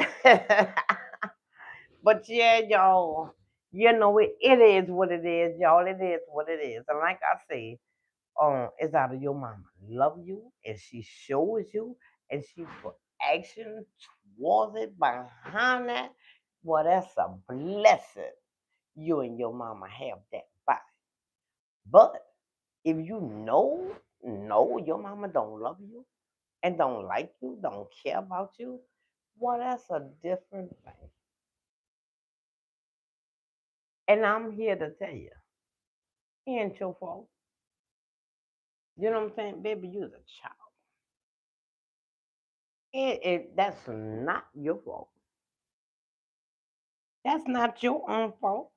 But yeah, y'all, you know it is what it is, y'all. It is what it is. And like I say, it's out of your mama love you and she shows you and she put action towards it behind that. Well, that's a blessing. You and your mama have that body. But if you know your mama don't love you and don't like you, don't care about you, well, that's a different thing. And I'm here to tell you, it ain't your fault. You know what I'm saying? Baby, you're a child. That's not your fault. That's not your own fault.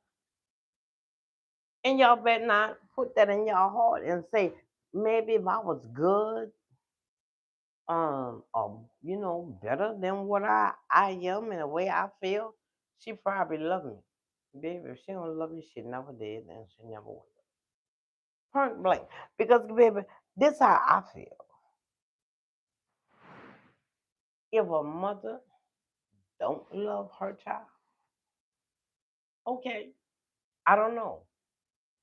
And y'all better not put that in your heart and say, maybe if I was good, better than what I am and the way I feel, she probably love me. Baby, if she don't love you, she never did and she never will. Point blank. Because baby, this how I feel. If a mother don't love her child, okay, I don't know.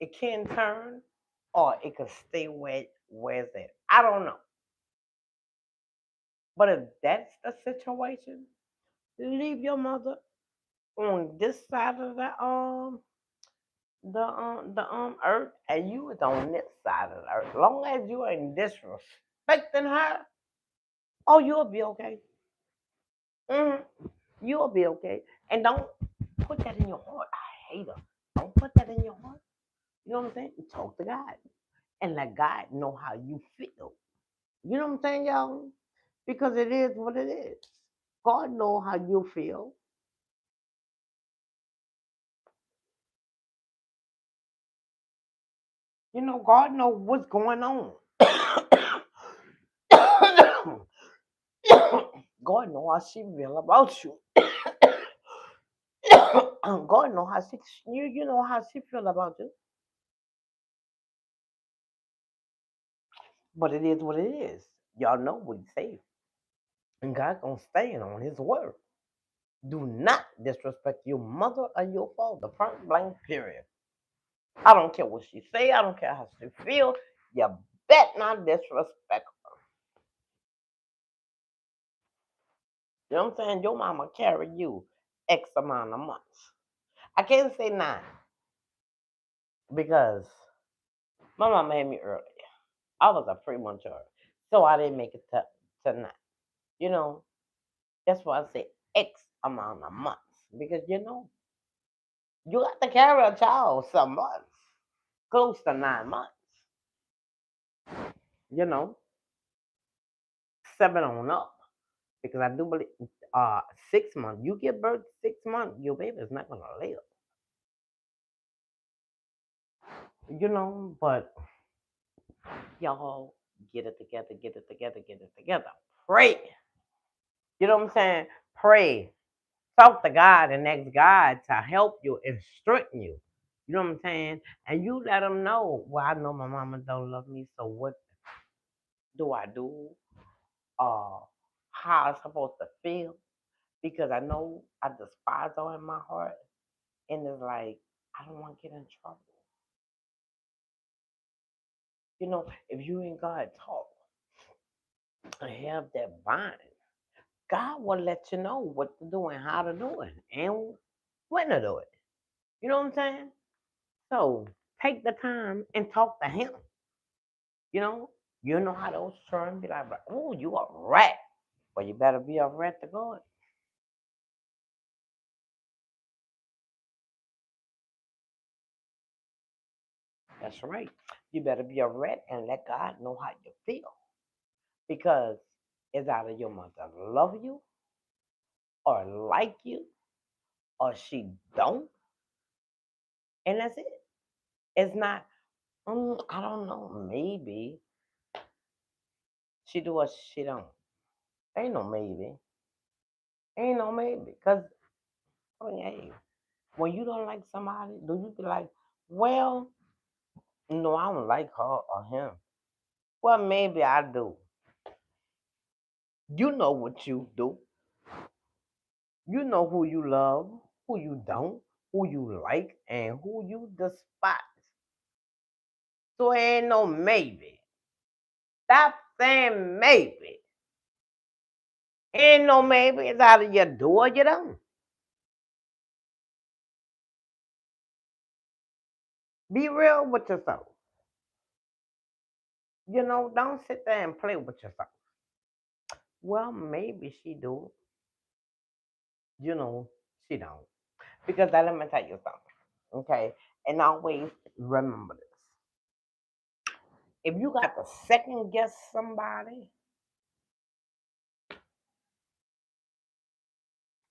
It can turn or it could stay where it's at. I don't know. But if that's the situation, leave your mother on this side of the earth and you was on this side of the earth. Long as you ain't disrespecting her, oh you'll be okay. hmm You'll be okay. And don't put that in your heart. I hate her. Don't put that in your heart. You know what I'm saying? Talk to God. And let God know how you feel. You know what I'm saying, y'all? Because it is what it is. God know how you feel. You know, God know what's going on. God know how she feel about you. God know how you know how she feel about you. But it is what it is. Y'all know what he said. And God gonna stand on his word. Do not disrespect your mother or your father. Point blank period. I don't care what she say, I don't care how she feel. You bet not disrespect her. You know what I'm saying? Your mama carry you X amount of months. I can't say nine because my mama had me early. I was a premature. So I didn't make it to nine. You know, that's why I say X amount of months. Because you got to carry a child some months. Close to 9 months. You know, seven on up. Because I do believe 6 months. You give birth 6 months, your baby is not gonna live. But y'all get it together, get it together, get it together. Pray. You know what I'm saying? Pray. Talk to God and ask God to help you and strengthen you. You know what I'm saying? And you let them know, well, I know my mama don't love me, so what do I do? Uh, how I'm supposed to feel? Because I know I despise her in my heart. And it's like, I don't want to get in trouble. If you and God talk and have that bond, God will let you know what to do and how to do it and when to do it. You know what I'm saying? So take the time and talk to Him. You know, you know how those terms be like, oh, you a rat. Well, you better be a rat to God. That's right. You better be a rat and let God know how you feel. Because it's either your mother love you or like you or she don't, and that's it. It's not. I don't know. Maybe she do or she don't. Ain't no maybe. Ain't no maybe. Cause hey, when you don't like somebody, do you be like, well, no, I don't like her or him. Well, maybe I do. You know what you do. You know who you love, who you don't, who you like, and who you despise. So ain't no maybe. Stop saying maybe. Ain't no maybe. It's either you do or you don't. Be real with yourself. Don't sit there and play with yourself. Well, maybe she do. You know, she don't. Because let me tell you something. Okay? And always remember this. If you got to second guess somebody,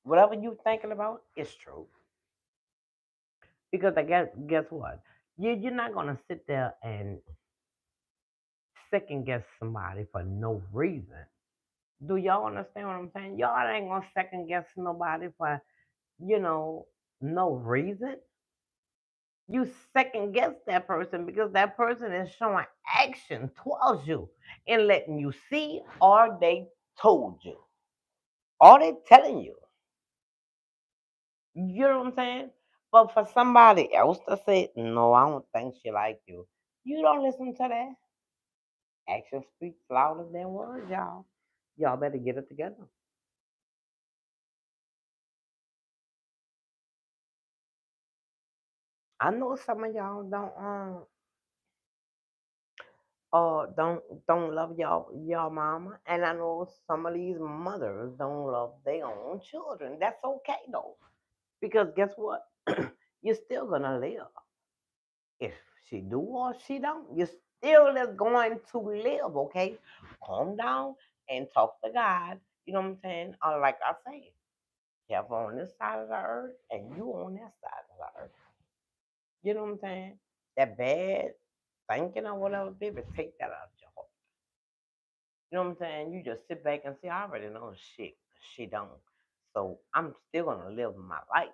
Whatever you thinking about is true. Because I guess what? You're not gonna sit there and second guess somebody for no reason. Do y'all understand what I'm saying? Y'all ain't gonna second guess nobody for, you know, no reason. You second guess that person because that person is showing action towards you and letting you see, or they told you, or they telling you. You know what I'm saying? But for somebody else to say, no, I don't think she like you don't listen to that. Action speaks louder than words, y'all. Y'all better get it together. I know some of y'all don't love y'all mama, and I know some of these mothers don't love their own children. That's okay though, because guess what? You're still gonna live. If she do or she don't, you still is going to live, okay? Calm down and talk to God. You know what I'm saying? Like I say, have on this side of the earth and you on that side of the earth. You know what I'm saying? That bad thinking or whatever, baby, take that out of your heart. You know what I'm saying? You just sit back and say, I already know shit. She don't. So I'm still gonna live my life.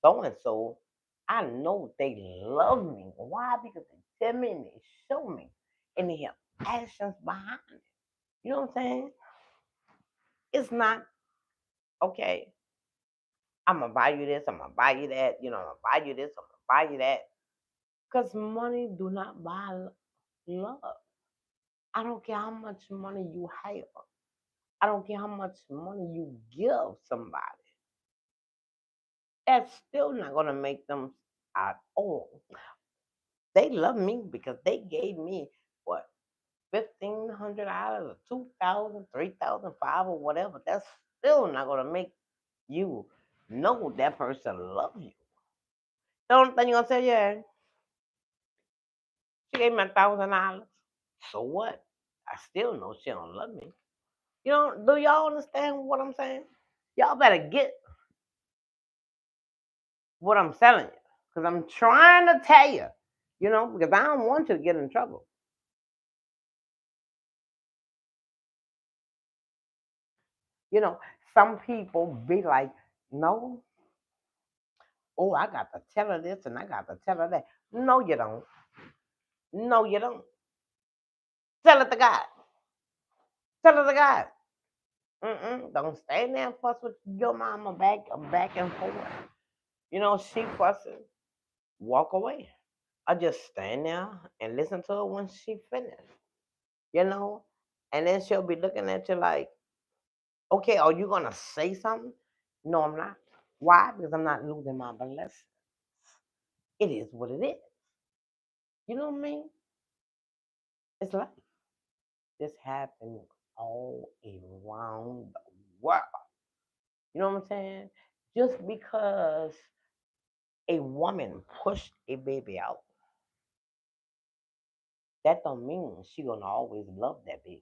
So and so, I know they love me. Why? Because they tell me and they show me. And they have actions behind it. You know what I'm saying? It's not, okay, I'm gonna buy you this, I'm gonna buy you that, I'm gonna buy you this, I'm gonna buy you that. Because money do not buy love. I don't care how much money you have. I don't care how much money you give somebody. That's still not gonna make them at all. They love me because they gave me what, $1,500 or 2,000, 3,000, 5 or whatever. That's still not gonna make you know that person loves you. The only thing you're gonna say, yeah, she gave me $1,000. So what? I still know she don't love me. Do y'all understand what I'm saying? Y'all better get what I'm telling you. Because I'm trying to tell you, because I don't want you to get in trouble. You know, some people be like, no, oh, I got to tell her this and I got to tell her that. No, you don't. No, you don't. Tell it to God. Tell it to God. Don't stand there and fuss with your mama back and forth. She fussing. Walk away. I just stand there and listen to her when she finished. You know, and then she'll be looking at you like, okay, are you gonna say something? No, I'm not. Why? Because I'm not losing my blessing. It is what it is. You know what I mean? It's life. This happens all around the world. You know what I'm saying? Just because a woman pushed a baby out, that don't mean she gonna always love that baby.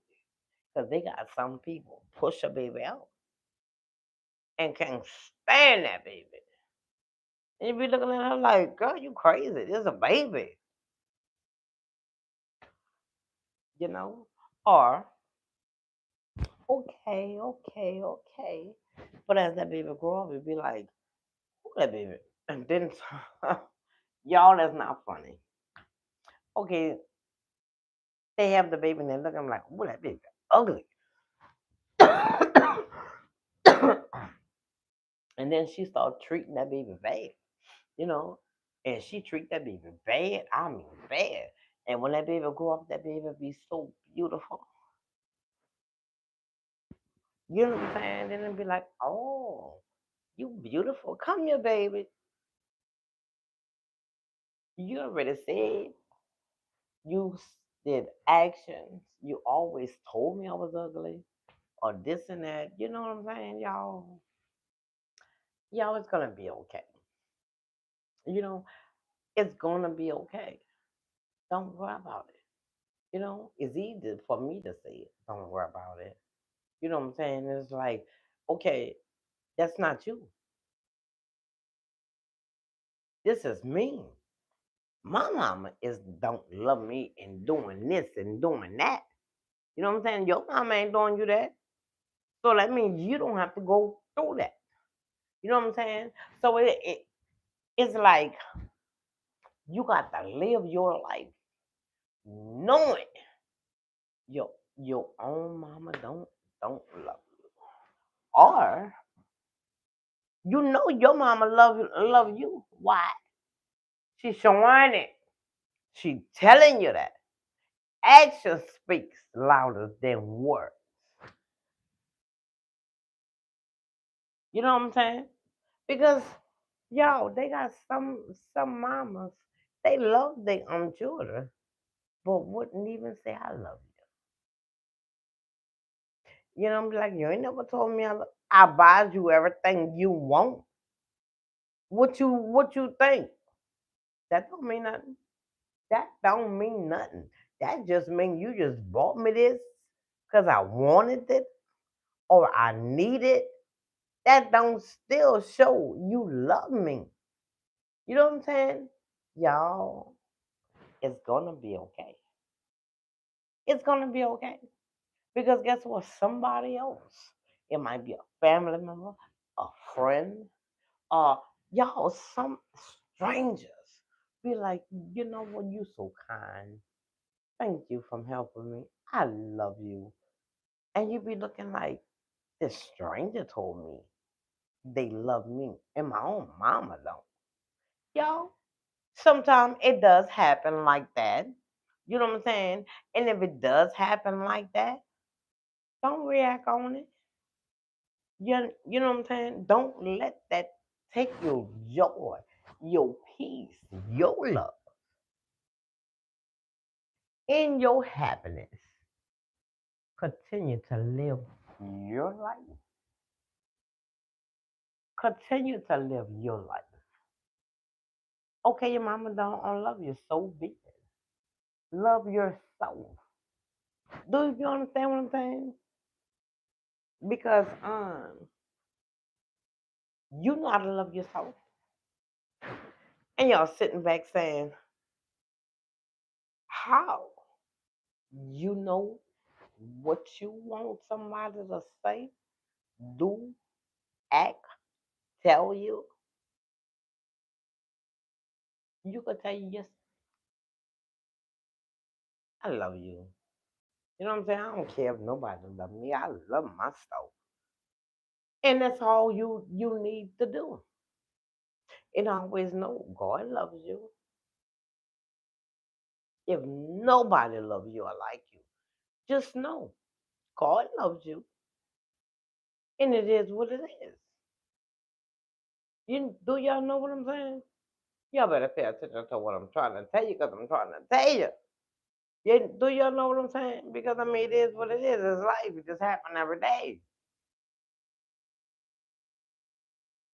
Because they got some people push a baby out and can't stand that baby. And you be looking at her like, girl, you crazy. This is a baby, you know? Or, okay, okay, okay. But as that baby grow up, it be like, who that baby? And then, y'all, that's not funny. Okay, they have the baby and they look at him like, oh, that baby ugly. And then she start treating that baby bad, you know? And she treat that baby bad, I mean bad. And when that baby grow up, that baby be so beautiful. You know what I'm saying? Then it'd be like, oh, you beautiful. Come here, baby. You already said did actions. You always told me I was ugly or this and that. You know what I'm saying, y'all? Y'all, it's gonna be okay. You know, it's gonna be okay. Don't worry about it. It's easy for me to say it. Don't worry about it. You know what I'm saying? It's like, okay, That's not you. This is me. My mama is don't love me and doing this and doing that. You know what I'm saying? Your mama ain't doing you that. So that means you don't have to go through that. You know what I'm saying? So it's like you got to live your life knowing your own mama don't love you. Or you know your mama love you. Why? She's showing it. She telling you that. Action speaks louder than words. You know what I'm saying? Because yo, they got some mamas. They love their own children, but wouldn't even say I love you. You know, I'm like, you ain't never told me I buy you everything you want. What you think? That don't mean nothing. That don't mean nothing. That just mean you just bought me this because I wanted it or I need it. That don't still show you love me. You know what I'm saying? Y'all, it's gonna be okay. It's gonna be okay. Because guess what? Somebody else, it might be a family member, a friend, y'all, some strangers be like, you know what, you so kind. Thank you for helping me. I love you. And you be looking like this stranger told me they love me. And my own mama don't. Y'all, sometimes it does happen like that. You know what I'm saying? And if it does happen like that, don't react on it. You know what I'm saying? Don't let that take your joy, your peace, your love, and your happiness. Continue to live your life. Continue to live your life. Okay, your mama don't love you, so be it. Love yourself. Do you understand what I'm saying? Because you know how to love yourself. And y'all sitting back saying, how? You know what you want somebody to say, do, act, tell you. You could tell you, yes, I love you. You know what I'm saying? I don't care if nobody love me. I love myself. And that's all you need to do. And always know God loves you. If nobody loves you or like you, just know God loves you. And it is what it is. Do y'all know what I'm saying? Y'all better pay attention to what I'm trying to tell you because I'm trying to tell you. Do y'all know what I'm saying? Because I mean, it is what it is. It's life. It just happen every day.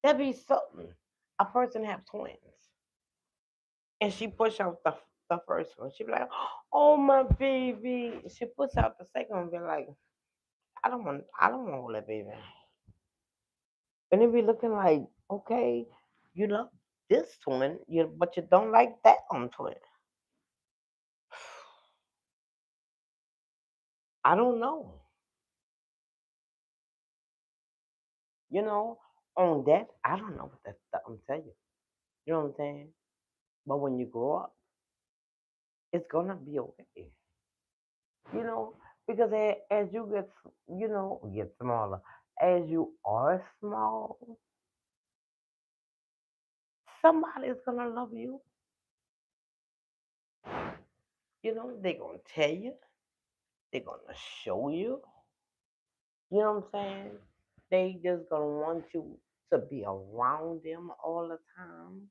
There be something. A person have twins, and she push out the first one. She be like, "Oh my baby." She puts out the second one, be like, I don't want to hold that baby." And it be looking like, okay, you love this twin, but you don't like that on twin. I don't know. You know, on that, I don't know what I'm telling you. You know what I'm saying? But when you grow up, it's gonna be okay. You know, because as you get smaller, as you are small, somebody's gonna love you. You know, they're gonna tell you, they're gonna show you. You know what I'm saying? They just gonna want you to be around them all the time.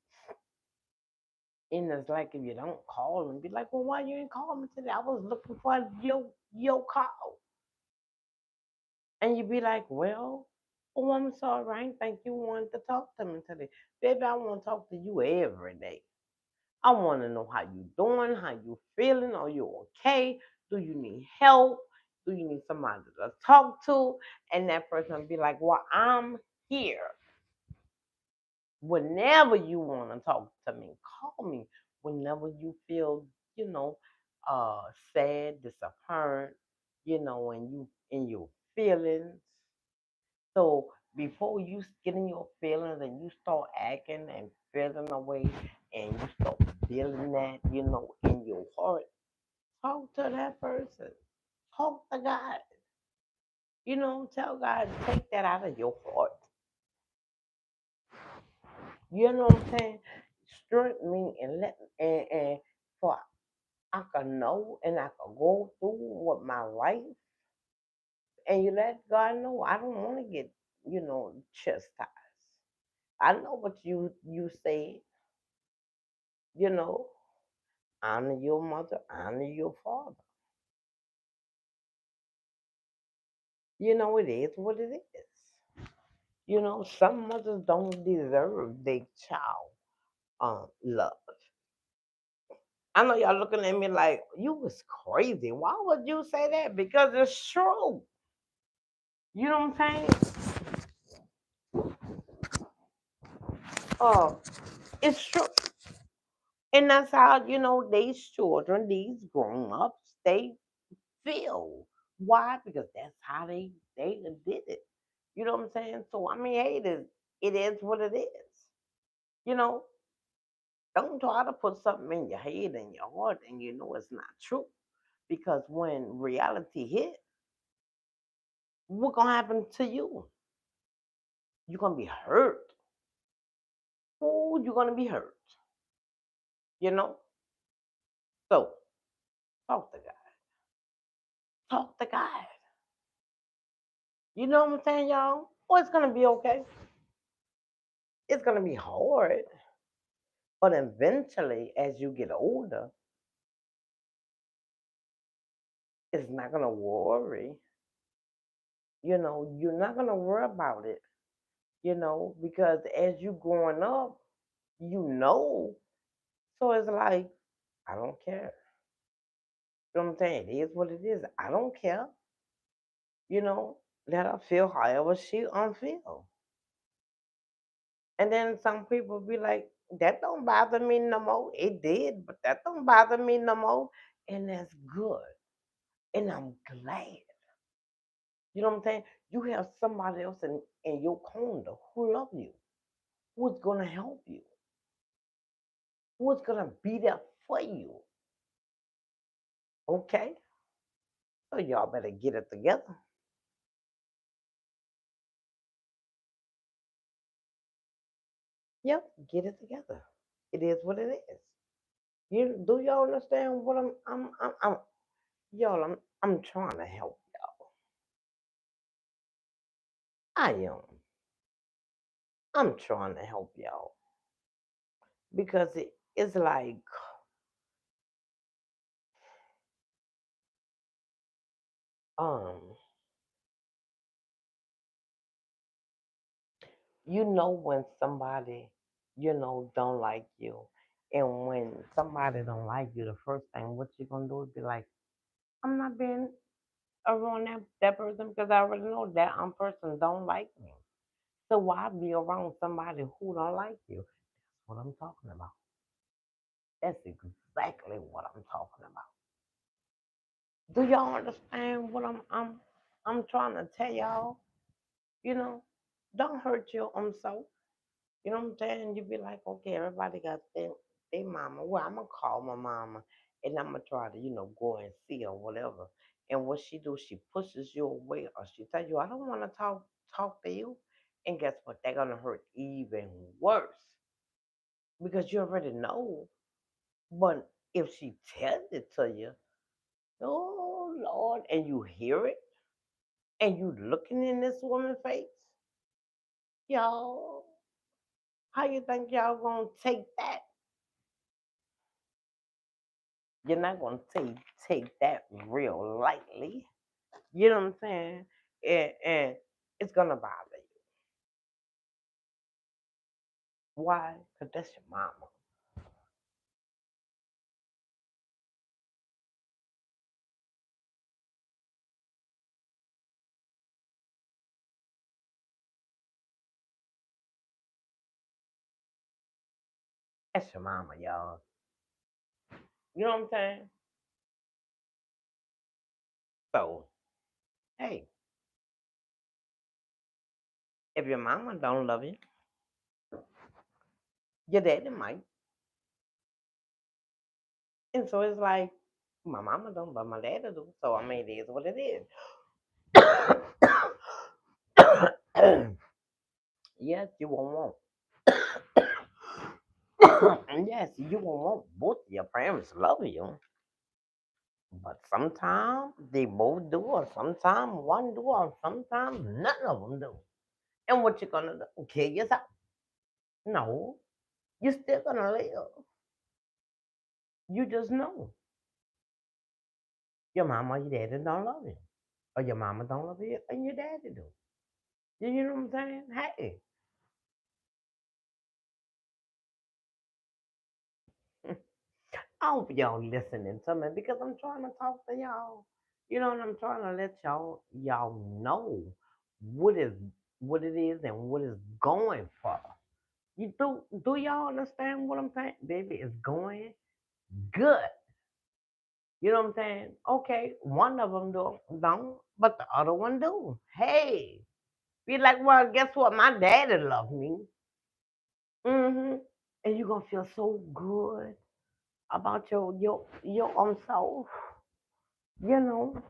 And it's like if you don't call them, be like, well, why you ain't call me today? I was looking for your call. And you be like, well, oh, I'm sorry, I ain't think you wanted to talk to me today. Baby, I want to talk to you every day. I want to know how you doing, how you feeling, are you okay? Do you need help? Do you need somebody to talk to? And that person will be like, well, I'm here. Whenever you want to talk to me, call me. Whenever you feel, you know, sad, disappointed, and you in your feelings. So before you get in your feelings and you start acting and feeling away and you start feeling that, in your heart, talk to that person. Talk to God. Tell God to take that out of your heart. You know what I'm saying? Strengthen me and and for I can know and I can go through with my life and you let God know I don't want to get, chastised. I know what you said, you know, honor your mother, honor your father. It is what it is. Some mothers don't deserve their child love. I know y'all looking at me like you was crazy. Why would you say that? Because it's true. You know what I'm saying? Oh, it's true. And that's how, these children, these grown ups, they feel. Why? Because that's how they did it. You know what I'm saying? So I mean, hey, it is what it is. You know, don't try to put something in your head and your heart and you know it's not true. Because when reality hit, what gonna happen to you? You're gonna be hurt. Oh, you're gonna be hurt. You know? So talk to God. Talk to God. You know what I'm saying, y'all? Oh, it's gonna be okay. It's gonna be hard. But eventually, as you get older, it's not gonna worry. You're not gonna worry about it, because as you growing up, you know. So it's like, I don't care. You know what I'm saying? It is what it is. I don't care. You know, let her feel however she feel. And then some people be like, that don't bother me no more. It did, but that don't bother me no more. And that's good. And I'm glad. You know what I'm saying? You have somebody else in your corner who love you, who's gonna help you, who's gonna be there for you. Okay? So y'all better get it together. Yep, get it together. It is what it is. Y'all understand what I'm y'all I'm trying to help y'all. I am. I'm trying to help y'all. Because it's like um when somebody, don't like you. And when somebody don't like you, the first thing what you gonna do is be like, I'm not being around that person because I already know that person don't like me. So why be around somebody who don't like you? That's what I'm talking about. That's exactly what I'm talking about. Do y'all understand what I'm trying to tell y'all? You know, don't hurt your own self. You know what I'm saying? You be like, okay, everybody got their mama. Well, I'm gonna call my mama and I'm gonna try to, go and see her, whatever. And what she do, she pushes you away or she tell you, I don't want to talk to you. And guess what? They're gonna hurt even worse because you already know. But if she tells it to you, oh Lord, and you hear it and you looking in this woman's face, y'all, how you think y'all gonna take that? You're not gonna take that real lightly. You know what I'm saying? And it's gonna bother you. Why? Because that's your mama. That's your mama, y'all. You know what I'm saying? So, hey, if your mama don't love you, your daddy might. And so it's like, my mama don't, but my daddy do. So I mean, it is what it is. Yes, you won't want. Yes, you won't want both your parents to love you. But sometimes they both do, or sometimes one do, or sometimes none of them do. And what you gonna do? Kill yourself? No, you still gonna live. You just know your mama or your daddy don't love you, or your mama don't love you, and your daddy do. You know what I'm saying? Hey, I hope y'all listening to me because I'm trying to talk to y'all. You know, and I'm trying to let y'all know what is what it is and what it's going for. You do y'all understand what I'm saying? Baby, it's going good. You know what I'm saying? Okay, one of them don't, but the other one do. Hey, be like, well, guess what? My daddy loved me. Hmm. And you're gonna feel so good about your own self, you know.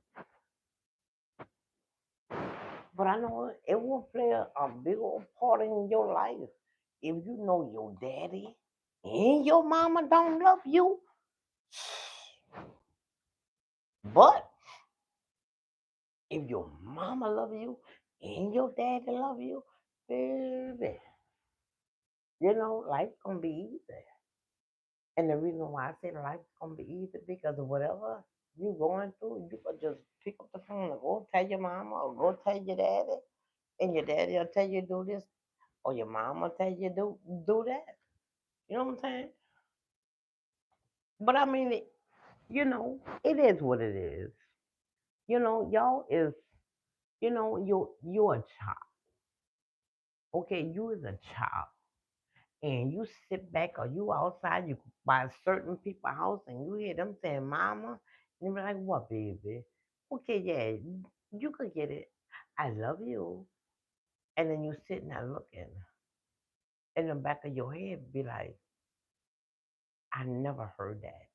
But I know it will play a big old part in your life if you know your daddy and your mama don't love you. But if your mama love you and your daddy love you, baby, you know life's gonna be easy. And the reason why I say life's gonna be easy because of whatever you going through, you could just pick up the phone and go tell your mama or go tell your daddy, and your daddy will tell you do this, or your mama tell you do that. You know what I'm saying? But I mean, it is what it is. Y'all is, you're a child. Okay, you is a child, and you sit back or you outside, you by certain people's house, and you hear them saying, "Mama," and you be like, "What, baby?" Okay, yeah, you could get it. I love you, and then you sitting there looking in the back of your head, be like, "I never heard that,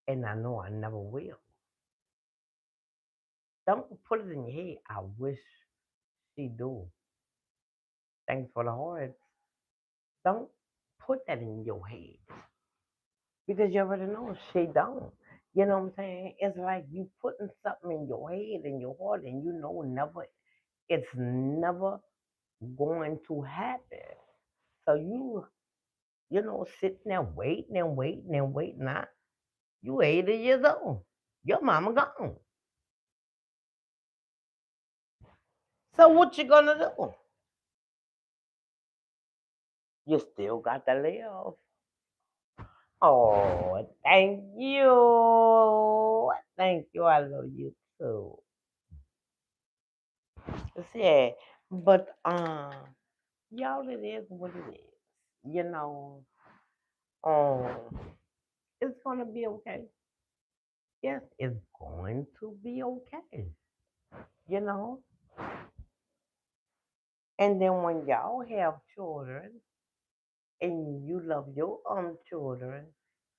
and I know I never will." Don't put it in your head. I wish she do. Thanks for the heart. Don't put that in your head because you already know she don't. You know what I'm saying? It's like you putting something in your head and your heart, and it's never going to happen. So sitting there waiting and waiting and waiting. Now you 80 years old. Your mama gone. So what you gonna do? You still got to live. Oh, thank you. Thank you. I love you too. Yeah, but y'all, it is what it is. You know, um, it's gonna be okay. Yes, it's going to be okay. You know, and then when y'all have children and you love your own children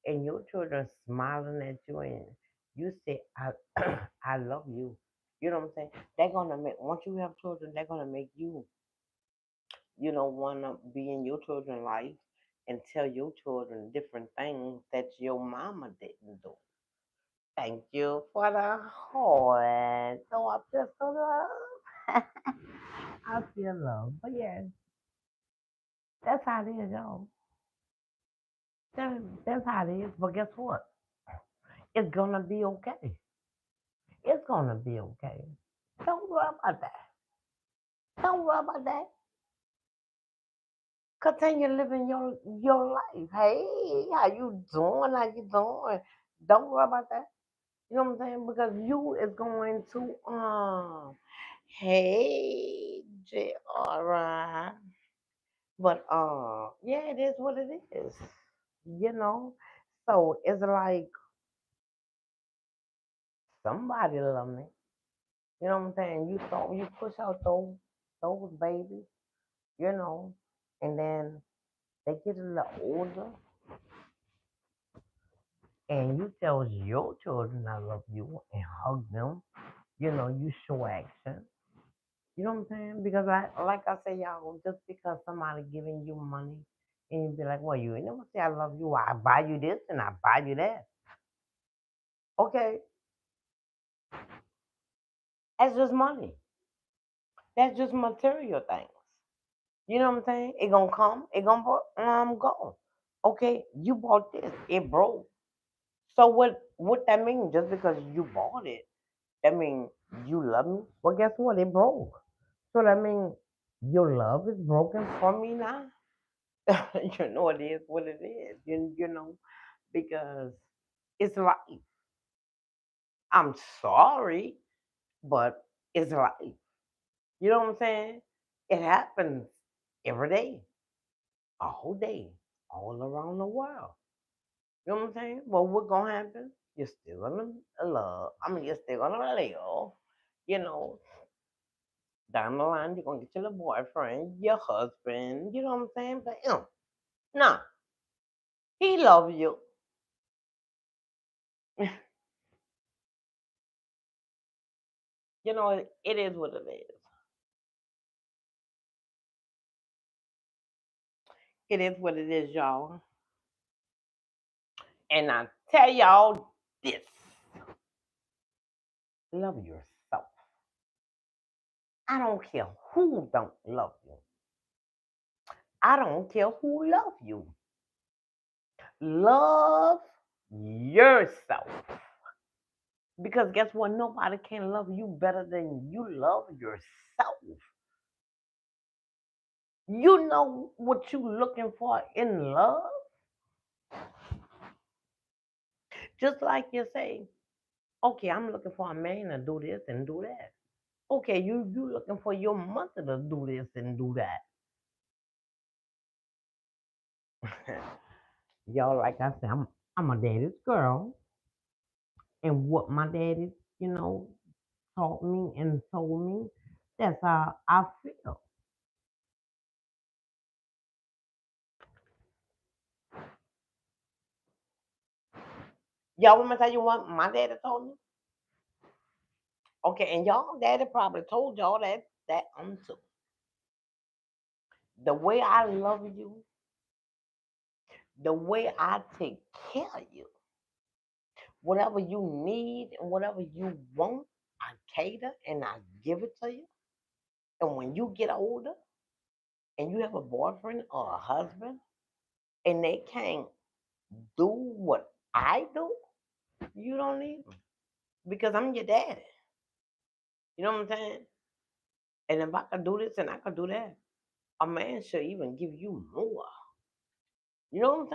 and your children smiling at you and you say, "I, I love you." You know what I'm saying? They're gonna make once you have children, they're gonna make you want to be in your children's life and tell your children different things that your mama didn't do. Thank you for the heart. So I feel so love. I feel love. But yeah, that's how it is, y'all. That's how it is. But guess what? It's gonna be okay. It's gonna be okay. Don't worry about that. Don't worry about that. Continue living your life. Hey, how you doing? How you doing? Don't worry about that. You know what I'm saying? Because you is going to hey Jara. But yeah, it is what it is. You know? So it's like somebody love me. You know what I'm saying? You push out those babies, you know, and then they get a little older and you tell your children I love you and hug them, you show action. You know what I'm saying? Because like I say, y'all, just because somebody giving you money and you be like, well, you ain't never say I love you. I buy you this and I buy you that. Okay, that's just money. That's just material things. You know what I'm saying? It gonna come, it gonna go. Okay, you bought this, it broke. So what that mean? Just because you bought it, that mean you love me? Well, guess what? It broke. So that mean your love is broken for me now. You know it is what it is. You know because it's life. I'm sorry, but it's life. You know what I'm saying? It happens every day, all day, all around the world. You know what I'm saying? Well, what's gonna happen? You're still gonna love. I mean, you're still gonna live. You know, down the line, you're gonna get your little boyfriend, your husband. You know what I'm saying? But nah, he love you. You know, it is what it is. It is what it is, y'all. And I tell y'all this: love yourself. I don't care who don't love you. I don't care who love you. Love yourself. Because guess what? Nobody can love you better than you love yourself. You know what you looking for in love? Just like you say, okay, I'm looking for a man to do this and do that. Okay, you looking for your mother to do this and do that. Y'all, like I said, I'm a daddy's girl, and what my daddy, you know, taught me and told me, that's how I feel. Y'all want me to tell you what my daddy told me? Okay, and y'all daddy probably told y'all that too. The way I love you, the way I take care of you, whatever you need and whatever you want, I cater and I give it to you. And when you get older and you have a boyfriend or a husband and they can't do what I do, you don't need me because I'm your daddy. You know what I'm saying? And if I could do this and I could do that, a man should even give you more. You know what I'm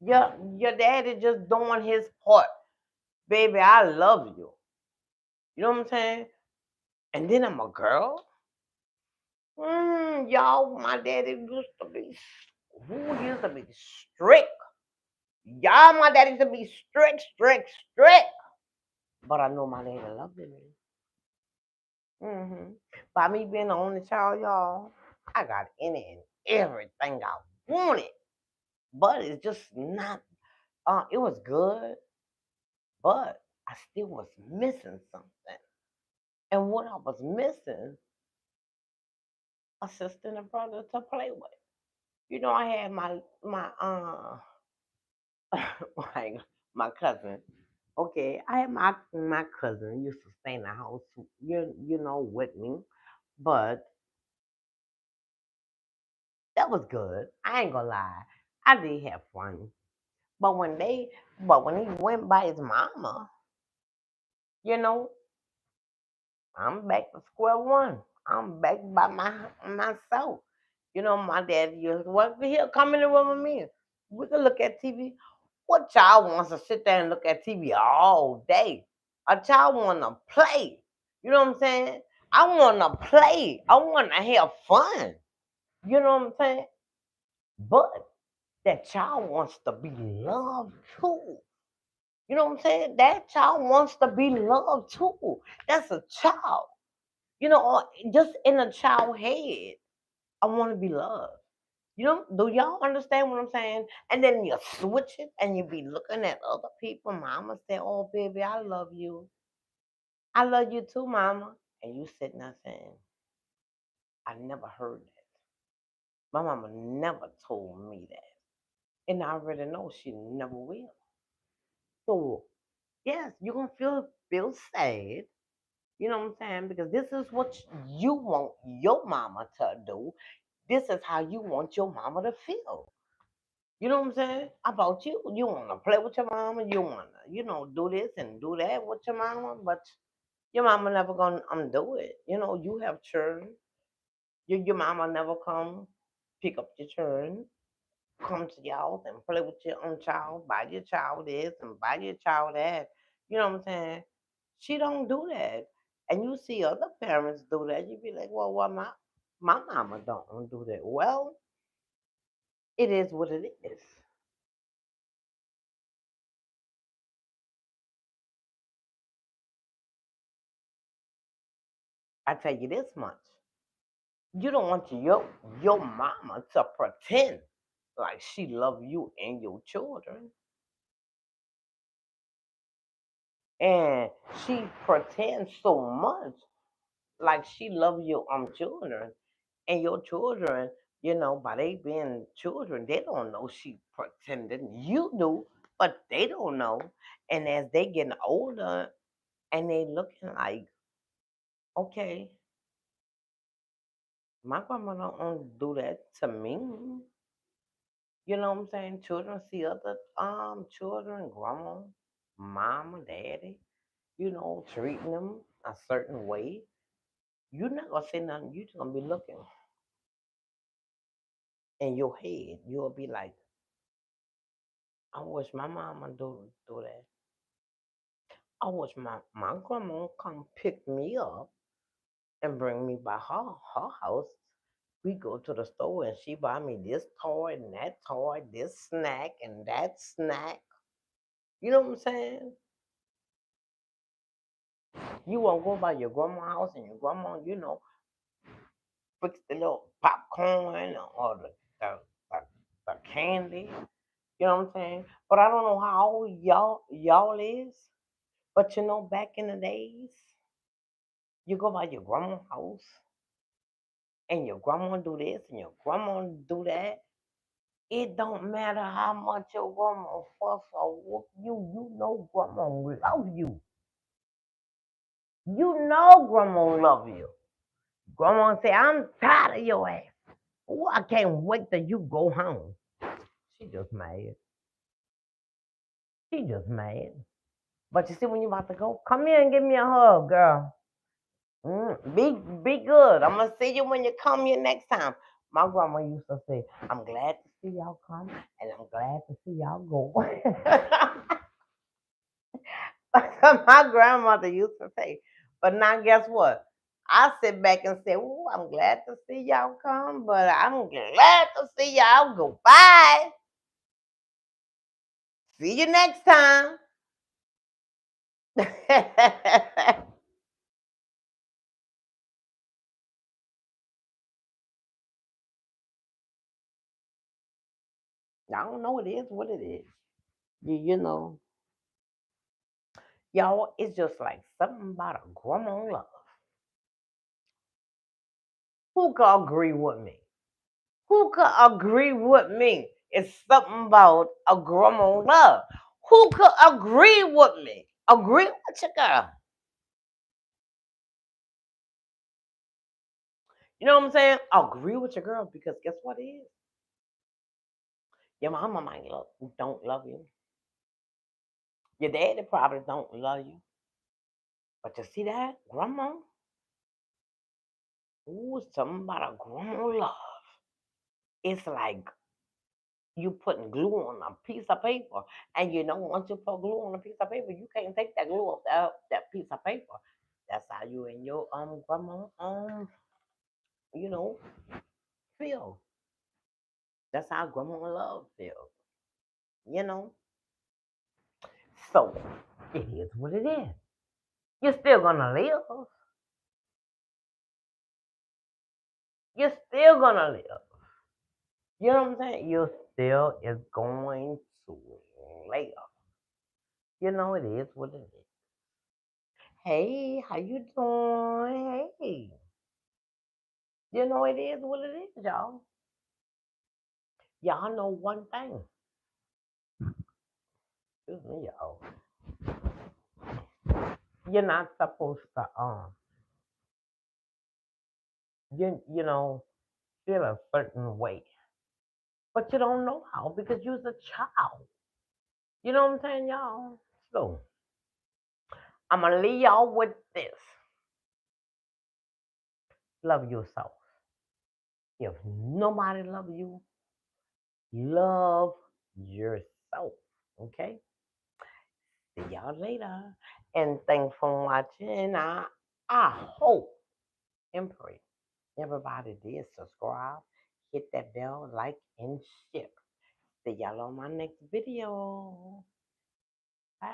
saying? Your daddy just doing his part. Baby, I love you. You know what I'm saying? And then I'm a girl. Y'all, my daddy used to be strict. Y'all, my daddy used to be strict, strict, strict. But I know my daddy loved me. By me being the only child, y'all, I got any and everything I wanted. But it's just not, it was good, but I still was missing something. And what I was missing, a sister and a brother to play with. You know, I had my like my cousin. Okay, I had my cousin used to stay in the house, you know, with me, but that was good. I ain't gonna lie, I did have fun. But when he went by his mama, you know, I'm back to square one. I'm back by myself. You know, my dad used to work here, come in the room with me. We can look at TV. What child wants to sit there and look at TV all day? A child wanna play. You know what I'm saying? I wanna play. I wanna have fun. You know what I'm saying? But that child wants to be loved too. You know what I'm saying? That child wants to be loved too. That's a child. Just in a child head, I want to be loved. Do y'all understand what I'm saying? And then you switch it and you be looking at other people. Mama say, "Oh, baby, I love you. I love you too, mama." And you sitting there saying, "I never heard that. My mama never told me that." And I already know she never will. So, yes, you're going to feel sad. You know what I'm saying? Because this is what you want your mama to do. This is how you want your mama to feel. You know what I'm saying? About you. You want to play with your mama. You want to, do this and do that with your mama. But your mama never going to undo it. You have children. Your mama never come pick up your children, come to y'all and play with your own child, buy your child this and buy your child that. You know what I'm saying? She don't do that. And you see other parents do that, you be like, well, why my mama don't do that? Well, it is what it is. I tell you this much. You don't want your mama to pretend like she love you and your children. And she pretends so much like she love your children. And your children, by they being children, they don't know she pretending. You do, but they don't know. And as they getting older and they looking like, okay, my grandma don't do that to me. You know what I'm saying? Children see other children, grandma, mama, daddy, treating them a certain way. You're not gonna say nothing. You're just gonna be looking in your head. You'll be like, I wish my mama do that. I wish my grandma come pick me up and bring me by her house. We go to the store and she buy me this toy and that toy, this snack and that snack. You know what I'm saying? You won't go by your grandma house and your grandma, fix the little popcorn or the, the candy. You know what I'm saying? But I don't know how old y'all is. But back in the days, you go by your grandma's house and your grandma do this and your grandma do that. It don't matter how much your grandma fuss or whoop you, grandma love you. You know grandma love you. Grandma say, I'm tired of your ass. Oh, I can't wait till you go home. She just mad. She just mad. But you see when you about to go, come here and give me a hug, girl. Be good. I'm gonna see you when you come here next time. My grandma used to say, I'm glad to see y'all come and I'm glad to see y'all go. My grandmother used to say. But now guess what? I sit back and say, oh, I'm glad to see y'all come, but I'm glad to see y'all go. Bye. See you next time. I don't know. It is what it is. You know, y'all, it's just like something about a grandma love. Who could agree with me? Who could agree with me? It's something about a grandma love. Who could agree with me? Agree with your girl. You know what I'm saying? Agree with your girl because guess what it is? Your mama might don't love you. Your daddy probably don't love you. But you see that? Grandma? Ooh, something about a grandma love. It's like you putting glue on a piece of paper. And once you put glue on a piece of paper, you can't take that glue off that piece of paper. That's how you and your grandma you know feel. That's how grandma love feels. You know? So it is what it is. You're still gonna live. You're still gonna live. You know what I'm saying? You still is going to live. You know it is what it is. Hey, how you doing? Hey. You know it is what it is, y'all. Y'all know one thing. Excuse me, y'all. You're not supposed to you know, feel a certain way. But you don't know how because you're a child. You know what I'm saying, y'all? So I'm gonna leave y'all with this. Love yourself. If nobody love you, love yourself. Okay? See y'all later. And thanks for watching. I hope and pray everybody did subscribe, hit that bell, like, and share. See y'all on my next video. Bye.